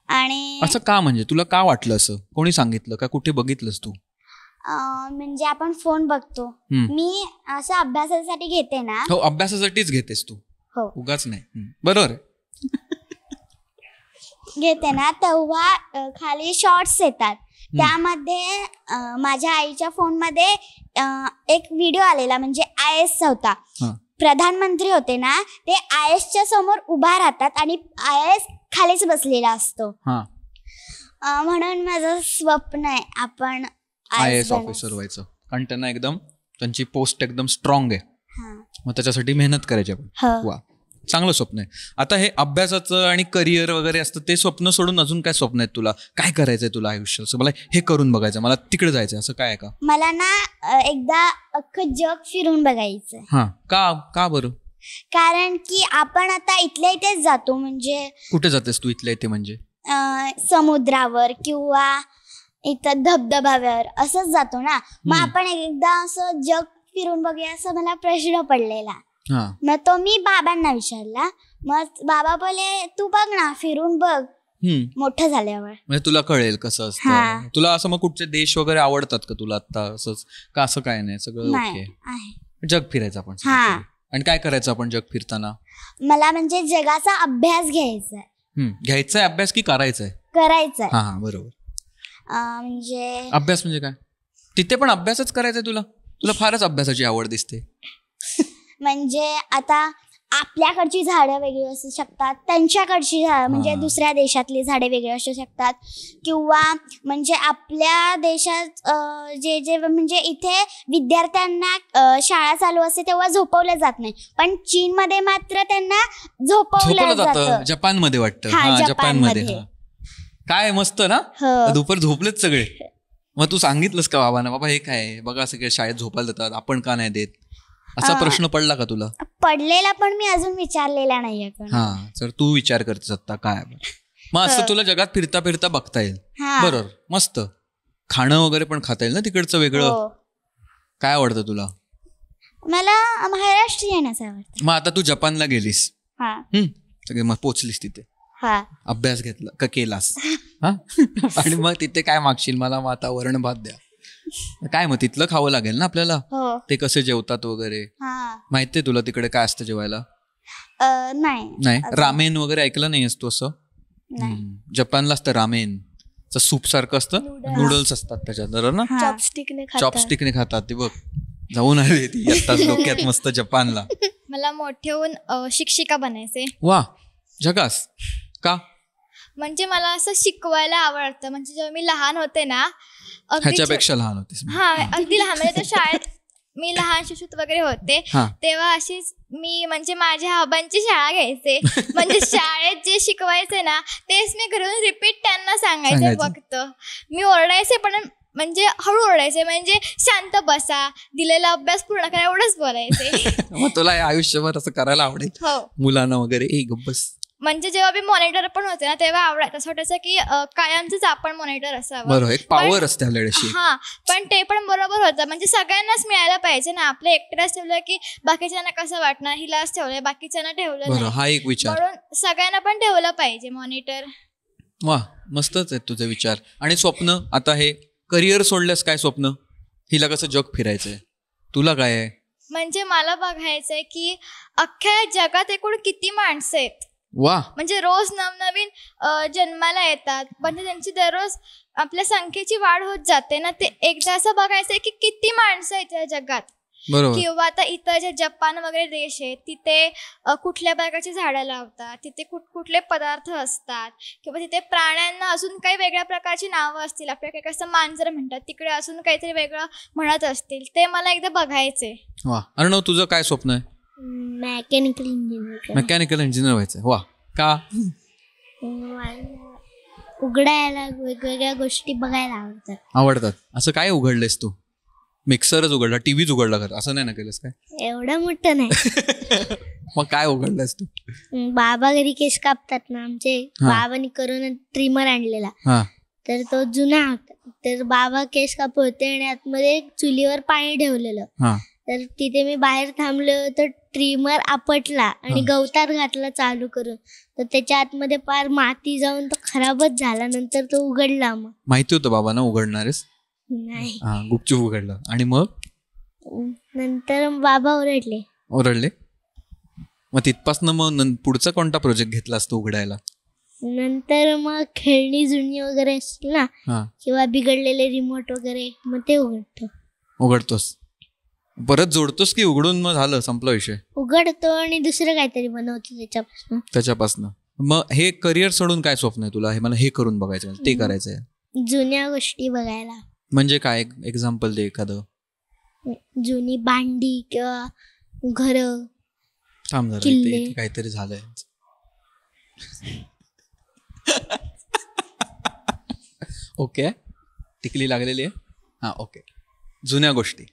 आणि असं का, म्हणजे तुला का वाटलं असं? कोणी सांगितलं का, कुठे बघितलंस तू? म्हणजे आपण फोन बघतो, मी असं अभ्यासासाठी घेते ना. हो, अभ्यासासाठीच घेतेस तू? हो, उगाच नाही. बरोबर घेते ना तेव्हा खाली शॉर्ट्स येतात, त्यामध्ये माझ्या आईच्या फोन मध्ये एक व्हिडिओ आलेला, म्हणजे IAS होता. प्रधानमंत्री होते ना, ते IAS च्या समोर उभा राहतात आणि IAS खालीच बसलेला असतो. म्हणून माझं स्वप्न आहे आपण IAS ऑफिसर व्हायचं, कारण त्यांची पोस्ट एकदम स्ट्रॉंग आहे, मग त्याच्यासाठी मेहनत करायची आपण. वा, चांगलं स्वप्न आहे. आता हे अभ्यासाचं आणि करिअर वगैरे असतं, ते स्वप्न सोडून अजून काय स्वप्न आहेत तुला? काय करायचंय तुला आयुष्यात? असं मला हे करून बघायचं, मला तिकडे जायचंय, असं काय आहे का? मला ना एकदा अख्खं जग फिरून बघायचं. का बरं? कारण की आपण आता इथल्या इथेच जातो. म्हणजे कुठे जातेस तू इथल्या इथे? म्हणजे समुद्रावर किंवा इथं धबधब्यावर असंच जातो ना. मग आपण एकदा असं जग फिरून बघूया असं मला प्रश्न पडलेला. मग तो मी बाबांना विचारला, मग बाबा बोले तू बघ ना, फिरून बघ, मोठं झाल्यावर म्हणजे तुला कळेल कसं असतं. तुला असं मग कुठचे देश वगैरे आवडतात का तुला आता? असंच का, असं काय नाही, सगळं ओके? जग फिरायचं आपण. आणि काय करायचं आपण जग फिरताना? मला म्हणजे जगाचा अभ्यास घ्यायचा. घ्यायचाय अभ्यास की करायचाय? करायचाय. बरोबर. म्हणजे अभ्यास म्हणजे काय? तिथे पण अभ्यासच करायचाय तुला? तुला फारच अभ्यासाची आवड दिसते. म्हणजे आता आपल्याकडची झाडं वेगळी असू शकतात, त्यांच्याकडची झाडं म्हणजे दुसऱ्या देशातली झाडे वेगळी असू शकतात, किंवा म्हणजे आपल्या देशात जे म्हणजे इथे विद्यार्थ्यांना शाळा चालू असते तेव्हा झोपवलं जात नाही, पण चीनमध्ये मात्र त्यांना झोपवलं जातं. जपानमध्ये वाटतं. जपानमध्ये काय मस्त ना, दुपार झोपलेच सगळे. मग तू सांगितलंस का बाबांना, बाबा हे काय बघा सगळे शाळेत झोपायला जातात, आपण का नाही देत? असा प्रश्न पडला का तुला? पडलेला, पण मी अजून विचारलेला नाहीये. तर तू विचार करतेस आता काय मग असं तुला जगात फिरता फिरता बघता येईल. बरोबर, मस्त. खाणं वगैरे पण खाता येईल ना तिकडचं वेगळं. काय आवडतं तुला? मला महाराष्ट्रीयनच आवडतं. मग आता तू जपानला गेलीस, सगळे मग पोचलीस तिथे, अभ्यास घेतला का केलास? हा आणि मग तिथे काय मागशील? मला मग आता वरण भात द्या. काय मग तिथलं खावं लागेल ना आपल्याला. ते कसे जेवतात वगैरे माहितीये तुला? तिकडे काय असतं जेवायला? नाही रामेन वगैरे ऐकलं नाहीस तू? असं जपानला असतं रामेन, सूप सारखं असतं, नूडल्स असतात त्याच्यात बरोबर ना. चॉपस्टिकने खातात ते. बघ जाऊन आले ती आत्ताच डोक्यात मस्त जपानला. मला मोठे होऊन शिक्षिका बनायचे. वा जगास. का? म्हणजे मला असं शिकवायला आवडतं. म्हणजे जेव्हा मी लहान होते ना, ह्याच्यापेक्षा लहान होतीस? हा अगदी लहान. म्हणजे शाळेत मी लहान शिशूत वगैरे होते तेव्हा अशीच मी म्हणजे माझ्या आबांची शाळा घ्यायचे. म्हणजे शाळेत जे शिकवायचे ना तेच मी घरून रिपीट त्यांना सांगायचे. फक्त मी ओरडायचे पण म्हणजे हळू ओरडायचे. म्हणजे शांत बसा, दिलेला अभ्यास पूर्ण करा एवढंच बोलायचे. मग तुला आयुष्यभर असं करायला आवडेल? हो. मुलांना वगैरे एक बस. म्हणजे जेव्हा मी मॉनिटर पण होते ना तेव्हा आवडायचं. असं वाटायचं की कायमच आपण मॉनिटर असावं. बरोबर, एक पॉवर असते आपल्याकडे. हा पण ते पण बरोबर होतं. म्हणजे सगळ्यांनाच मिळायला पाहिजे ना. आपल्या एकट्याच ठेवलं की बाकीच्यांना कसं वाटणार, हिलाच ठेवलंय बाकीच्यांना ठेवलं नाही. हा एक विचार. म्हणून सगळ्यांना पण ठेवलं पाहिजे मॉनिटर. वा मस्तच आहे तुझे विचार. आणि स्वप्न? आता हे करिअर सोडल्यास काय स्वप्न? हिला कसं जग फिरायचंय, तुला काय आहे? म्हणजे मला बघायचंय की अख्ख्या जगात एकूण किती माणसं आहेत. वा. म्हणजे रोज नवनवीन जन्माला येतात. म्हणजे त्यांची दररोज आपल्या संख्येची वाढ होत जाते ना. ते एकदा असं बघायचंय की किती माणसं आहेत या जगात. किंवा आता इतर जे जपान वगैरे देश आहेत तिथे कुठल्या प्रकारची झाडं लावतात, तिथे कुठले पदार्थ असतात, किंवा तिथे प्राण्यांना अजून काही वेगळ्या प्रकारची नावं असतील. आपल्याकडे कसं मांजर म्हणतात, तिकडे अजून काहीतरी वेगळं म्हणत असतील. ते मला एकदा बघायचे. वा. अर्णव तुझं काय स्वप्न आहे? Mechanical engineer. मेकॅनिकल इंजिनियर व्हायचं. वा. का? उघडायला वेगवेगळ्या गोष्टी बघायला आवडतात. असं काय उघडलेस तू? मिक्सरच उघडला, टीव्हीच उघडला का? असं नाही ना केलंस काय? एवढं मोठं नाही. मग काय उघडलंस तू? बाबा घरी केस कापतात ना आमचे. बाबांनी करून ट्रिमर आणलेला, तर तो जुना होता. तर बाबा केस कापत होते आणि आतमध्ये चुलीवर पाणी ठेवलेलं. तर तिथे मी बाहेर थांबलो तर ट्रिमर आपटला आणि गवतात घातला चालू करून. तर त्याच्या आतमध्ये पार माती जाऊन तो खराबच झाला. नंतर तो उघडला. मग माहिती होतं बाबांना उघडणारेस? नाही. गुपचूप उघडलं. आणि मग नंतर बाबा ओरडले. मग तिथपासनं मग पुढचा कोणता प्रोजेक्ट घेतलास तू उघडायला? नंतर मग खेळणी जुनी वगैरे असतील ना, किंवा बिघडलेले रिमोट वगैरे, मग ते उघडतोस. परत जोडतोस की उघडून मग झालं संपला विषय? उघडतो आणि दुसरं काहीतरी बनवतो त्याच्यापासून. मग हे करिअर सोडून काय स्वप्न आहे तुला? हे मला हे करून बघायचं, ते करायचंय. जुन्या गोष्टी बघायला. म्हणजे काय? एक्झाम्पल दे एखादं. जुनी भांडी किंवा घर. थांब जरा, काहीतरी झालंय. ओके, टिकली लागलेली आहे. हा ओके. जुन्या गोष्टी.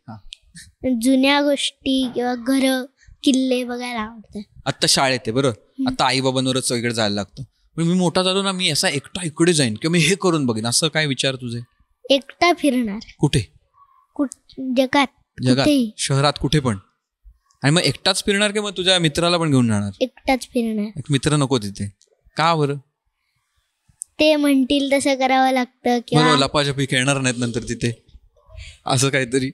जुन्या गोष्टी किंवा घर, किल्ले बघायला आवडतात. आता शाळेत आहे बरोबर. आता आई बाबांवरच सगळीकडे जायला लागतं. पण मी मोठा झालो ना, मी असा एकटा इकडे जाईन किंवा मी हे करून बघेन. असं काय विचार तुझे? एकटा फिरणार. कुठे? जगात शहरात कुठे पण? आणि मग एकटाच फिरणार की मग तुझ्या मित्राला पण घेऊन जाणार? एकटाच फिरणार. एक मित्र नको तिथे? का बरं? ते म्हणतील तसं करावं लागतं. किंवा लपाछपी खेळणार नाहीत नंतर तिथे, असं काहीतरी.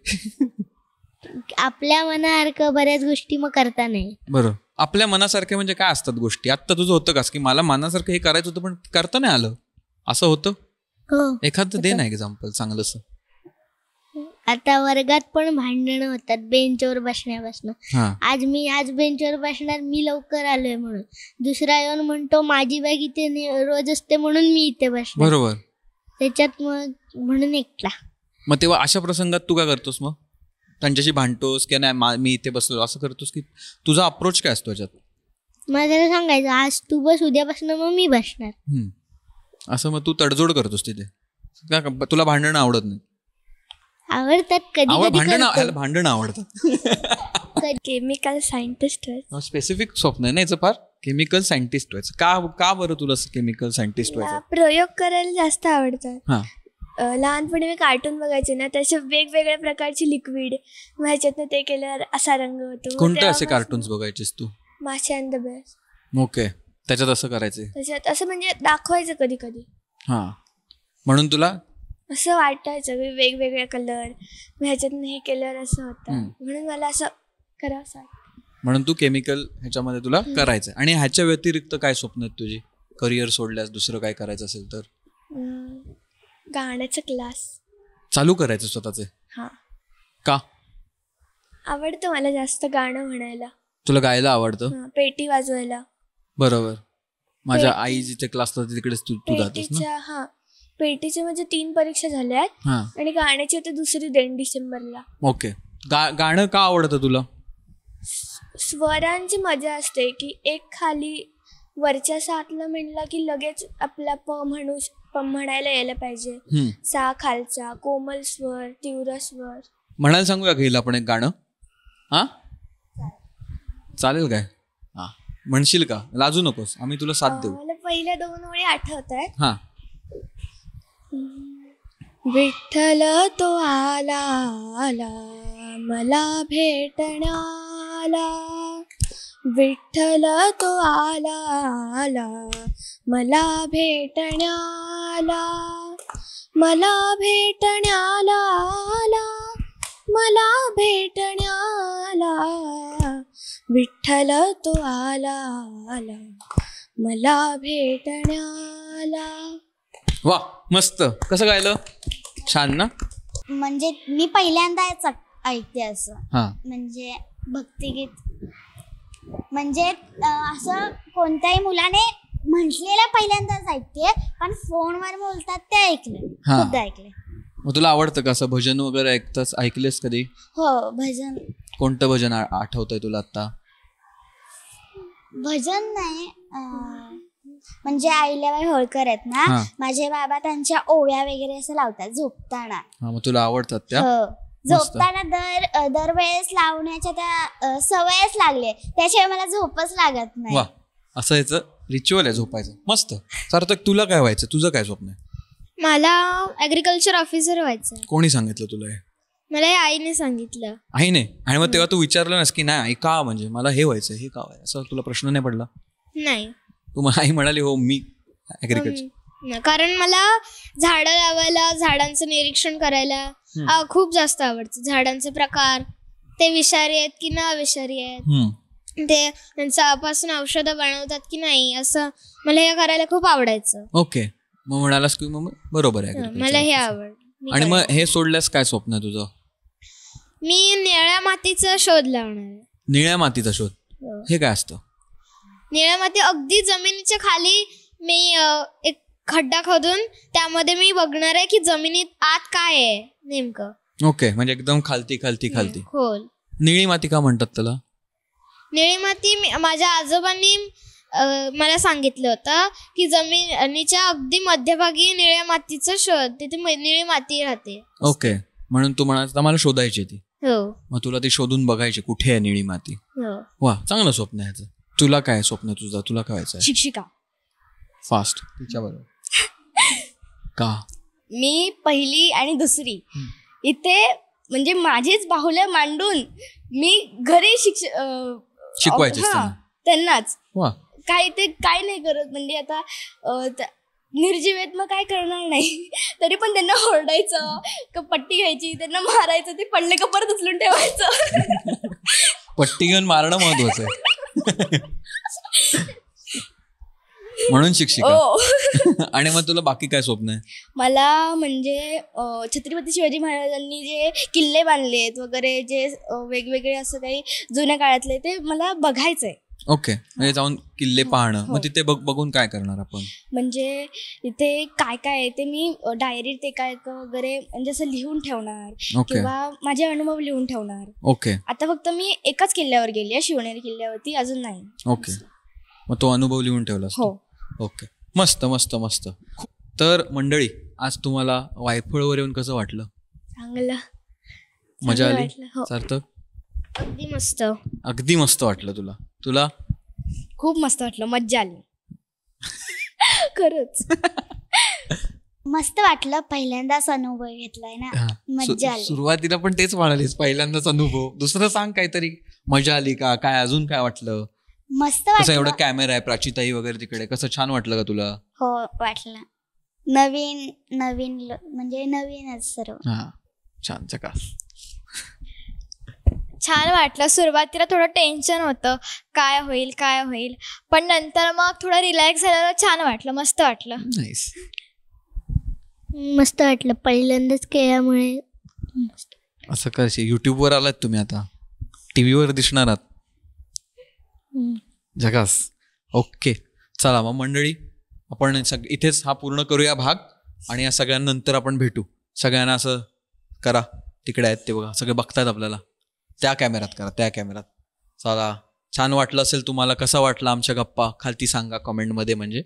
आपल्या मनासारखं बऱ्याच गोष्टी मग करता नाही. बरोबर. आपल्या मनासारखे म्हणजे काय असतात गोष्टी? आता तुझं होतं का की मला मनासारखं हे करायचं होतं पण करता नाही आलं, असं होतं? एखादं दे ना एक्झाम्पल चांगलंच. आता वर्गात पण भांडणं होतात बेंचवर बसण्यापासून. आज मी बेंचवर बसणार, मी लवकर आलोय म्हणून. दुसरा येऊन म्हणतो माझी बॅग इथे रोज असते म्हणून मी इथे बसणार. बरोबर. त्याच्यात मग म्हणून एकला. मग तेव्हा अशा प्रसंगात तू काय करतोस? मग त्यांच्याशी भांडतोस की नाही मी इथे बसलो असं करतोस की तुझा अप्रोच काय असतो याच्यात? मला त्याला सांगायचं आज तू बस, उद्यापासून मग मी बसणार. असं मग तू तडजोड करतोस तिथे? तुला भांडणं आवडत नाही? आवडतात कधी. भांडणं आवडतात. Chemical scientist. स्पेसिफिक स्वप्न आहे ना याचं फार? केमिकल सायंटिस्ट व्हायचं. का बरं तुला केमिकल सायंटिस्ट व्हायचं? प्रयोग करायला जास्त आवडतात. लहानपणी मी कार्टून बघायचे ना, त्याचे वेगवेगळ्या प्रकारची लिक्विड ह्याच्यातनं ते केल्यावर असा रंग होतो. कोणते असे कार्टून्स बघायचेस तू? माशा अँड द बेअर. ओके. त्याच्यात असं करायचं? त्याच्यात असं म्हणजे दाखवायचं कधी कधी. म्हणून तुला असं वाटायचं की वेगवेगळे कलर ह्याच्यातनं हे केलं असं होतं, म्हणून मला असं करावं असं वाटतं. म्हणून तू केमिकल ह्याच्यामध्ये तुला करायचं. आणि ह्याच्या व्यतिरिक्त काय स्वप्न आहेत तुझी? करिअर सोडल्यास दुसरं काय करायचं असेल तर? गाण्याचा क्लास चालू करायचं स्वतःचे. हा, का? आवडतं मला जास्त गाणं म्हणायला. तुला गायला आवडतं? पेटी वाजवायला. बरोबर. माझ्या आई जिथे क्लास होती तिकडेच तू जातेस ना? हा, पेटीच्या म्हणजे 3 परीक्षा झाल्यात आणि गाण्याची आता दुसरी देईन डिसेंबरला. ओके. गाणं का आवडतं तुला? स्वरांची मजा असते की एक खाली वरच्या सातला म्हणला की लगेच आपला म्हणायला यायला पाहिजे. सा खालचा, कोमल स्वर, तीव्र स्वर. म्हणायला सांगूया घेईल आपण एक गाणं? हा, चालेल काय? हा, म्हणशील का? लाजू नकोस, आम्ही तुला साथ देऊ. मला पहिल्या 2 ओळी आठवत आहेत. हा. विठ्ठल तो आला आला मला भेटण्याला, विठ्ठल तो आला आला मला भेटण्याला, मला भेटण्याला आला, मला भेटण्याला, विठ्ठल तो आला आला मला भेटण्याला. वा, मस्त. कसं गायलं? छान ना? म्हणजे मी पहिल्यांदाच ऐकते असं. म्हणजे भक्तिगीत म्हणजे असं कोणत्याही मुलाने म्हटलेलं पहिल्यांदाच ऐकते, पण फोनवर बोलतात ते ऐकलं, खूपदा ऐकले. मग तुला आवडतं का असं भजन वगैरे ऐकलेस कधी? हो, भजन. कोणतं भजन आठवतंय तुला आता? भजन नाही, म्हणजे अहिल्याबाई होळकर आहेत ना, माझे बाबा त्यांच्या ओव्या वगैरे असं लावतात झोपताना. मग तुला आवडतात त्या? झोपताना दरवेळेस लावण्याच्या त्या सवयच लागले, त्याशिवाय मला झोपच लागत नाही. वा, असं याचं रिच्युअल आहे झोपायचं. मस्त. सार्थक, तुला काय व्हायचं? तुझं काय स्वप्न आहे? मला ऍग्रिकल्चर ऑफिसर व्हायचं. कोणी सांगितलं तुला हे? मला हे आईने सांगितलं. आईने? आणि मग तेव्हा तू विचारलं नास की नाही का, म्हणजे मला हे व्हायचं, हे का व्हायचं, असं तुला प्रश्न नाही पडला? नाही. तू आई म्हणाली हो मी ऍग्रिकल्चर. कारण मला झाडं लावायला, झाडांचं निरीक्षण करायला खूप जास्त आवडतं. झाडांचे प्रकार, ते विषारी आहेत की ना विषारी आहेत, ते त्यांच्यापासून औषधं बनवतात की नाही, असं मला हे करायला खूप आवडायचं. ओके. मग म्हणालास की मग बरोबर आहे, मला हे आवड. आणि मग हे सोडल्यास काय स्वप्न आहे तुझं? मी निळ्या मातीचा शोध लावणार आहे. निळ्या मातीचा शोध? हे काय असतं? निळ्या माती अगदी जमिनीच्या खाली मी एक खड्डा खोदून त्यामध्ये मी बघणार आहे की जमिनीत आत काय आहे नेमकं. ओके. म्हणजे एकदम खालती खालती खालती खोल. निळी माती का म्हणतात त्याला? निळी माती माझ्या आजोबांनी मला सांगितलं होतं की जमिनीच्या अगदी मध्यभागी निळ्या मातीचं शोध, तिथे निळी माती राहते. ओके. म्हणून तू म्हणाला मला शोधायची ती. हो. मग तुला ती शोधून बघायची कुठे आहे निळी माती. वा, चांगलं स्वप्न आहे ह्याचं. तुला काय स्वप्न तुझं? तुला काय व्हायचं? शिक्षिका. फास्ट. तिच्याबरोबर का? मी 1ली आणि 2री इथे म्हणजे माझीच बाहुल्या मांडून मी घरी शिकवायचे त्यांनाच. वा. काय ते काय नाही करत, म्हणजे आता निर्जीव आहेत मग काय करणार नाही, तरी पण त्यांना ओरडायचं का, पट्टी घ्यायची, त्यांना मारायचं, ते पडले का परत उचलून ठेवायचं. पट्टी घेऊन मारणं महत्वाचं आहे. म्हणून शिक्षिका. आणि मग तुला बाकी काय स्वप्न आहे? मला म्हणजे छत्रपती शिवाजी महाराजांनी जे किल्ले बांधलेत वगैरे, जे वेगवेगळे असं काही जुन्या काळातले, ते मला बघायचंय. ओके. म्हणजे जाऊन किल्ले पाहणं. मग तिथे बघून काय करणार आपण? म्हणजे तिथे काय काय आहे ते मी डायरीत काय वगैरे म्हणजे असं लिहून ठेवणार, किंवा माझे अनुभव लिहून ठेवणार. ओके. आता फक्त मी एकाच किल्ल्यावर गेली आहे, शिवनेरी किल्ल्यावरती, अजून नाही. ओके. मग तो अनुभव लिहून ठेवलास? हो. ओके. मस्त मस्त मस्त. तर मंडळी, आज तुम्हाला वायफळवर येऊन कसं वाटलं? चांगलं. मजा आली? सार्थक? अगदी मस्त. अगदी मस्त वाटलं तुला? तुला? खूप मस्त वाटलं, मज्जा आली. खरंच मस्त वाटलं. पहिल्यांदाच अनुभव घेतलाय ना, मज्जा आली. सुरुवातीला पण तेच म्हणालीस, पहिल्यांदाच अनुभव. दुसरं सांग काहीतरी. मजा आली का? काय अजून काय वाटलं? मस्त वाटलं. कसं एवढं कॅमेरा आहे, प्राचीताई वगैरे तिकडे, कसं छान वाटलं का तुला? हो, वाटलं. नवीन नवीन म्हणजे नवीनच सर्व. हा, छान, चकास. छान वाटलं. सुरुवातीला थोडं टेन्शन होतं, काय होईल, पण नंतर मग थोडं रिलॅक्स झाल्यावर छान वाटलं, मस्त वाटलं. नाईस. मस्त वाटलं पहिल्यांदाच केल्यामुळे. असं करशील, युट्यूबवर आलात तुम्ही आता, टीव्हीवर दिसणार आहात. जगास. ओके, चला मग मंडळी, आपण इथेच हा पूर्ण करूया भाग, आणि या सगळ्यांनंतर आपण भेटू. सगळ्यांना असं करा, तिकडे आहेत ते बघा, सगळे बघतात आपल्याला, त्या कॅमेऱ्यात करा, त्या कॅमेऱ्यात. चला, छान वाटलं असेल तुम्हाला, कसा वाटला आमच्या गप्पा खालती सांगा कमेंटमध्ये, म्हणजे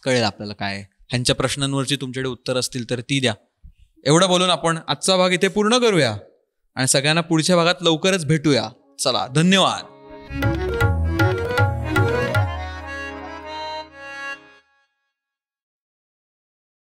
कळेल आपल्याला काय. ह्यांच्या प्रश्नांवरची तुमच्याकडे उत्तर असतील तर ती द्या. एवढं बोलून आपण आजचा भाग इथे पूर्ण करूया आणि सगळ्यांना पुढच्या भागात लवकरच भेटूया. चला, धन्यवाद.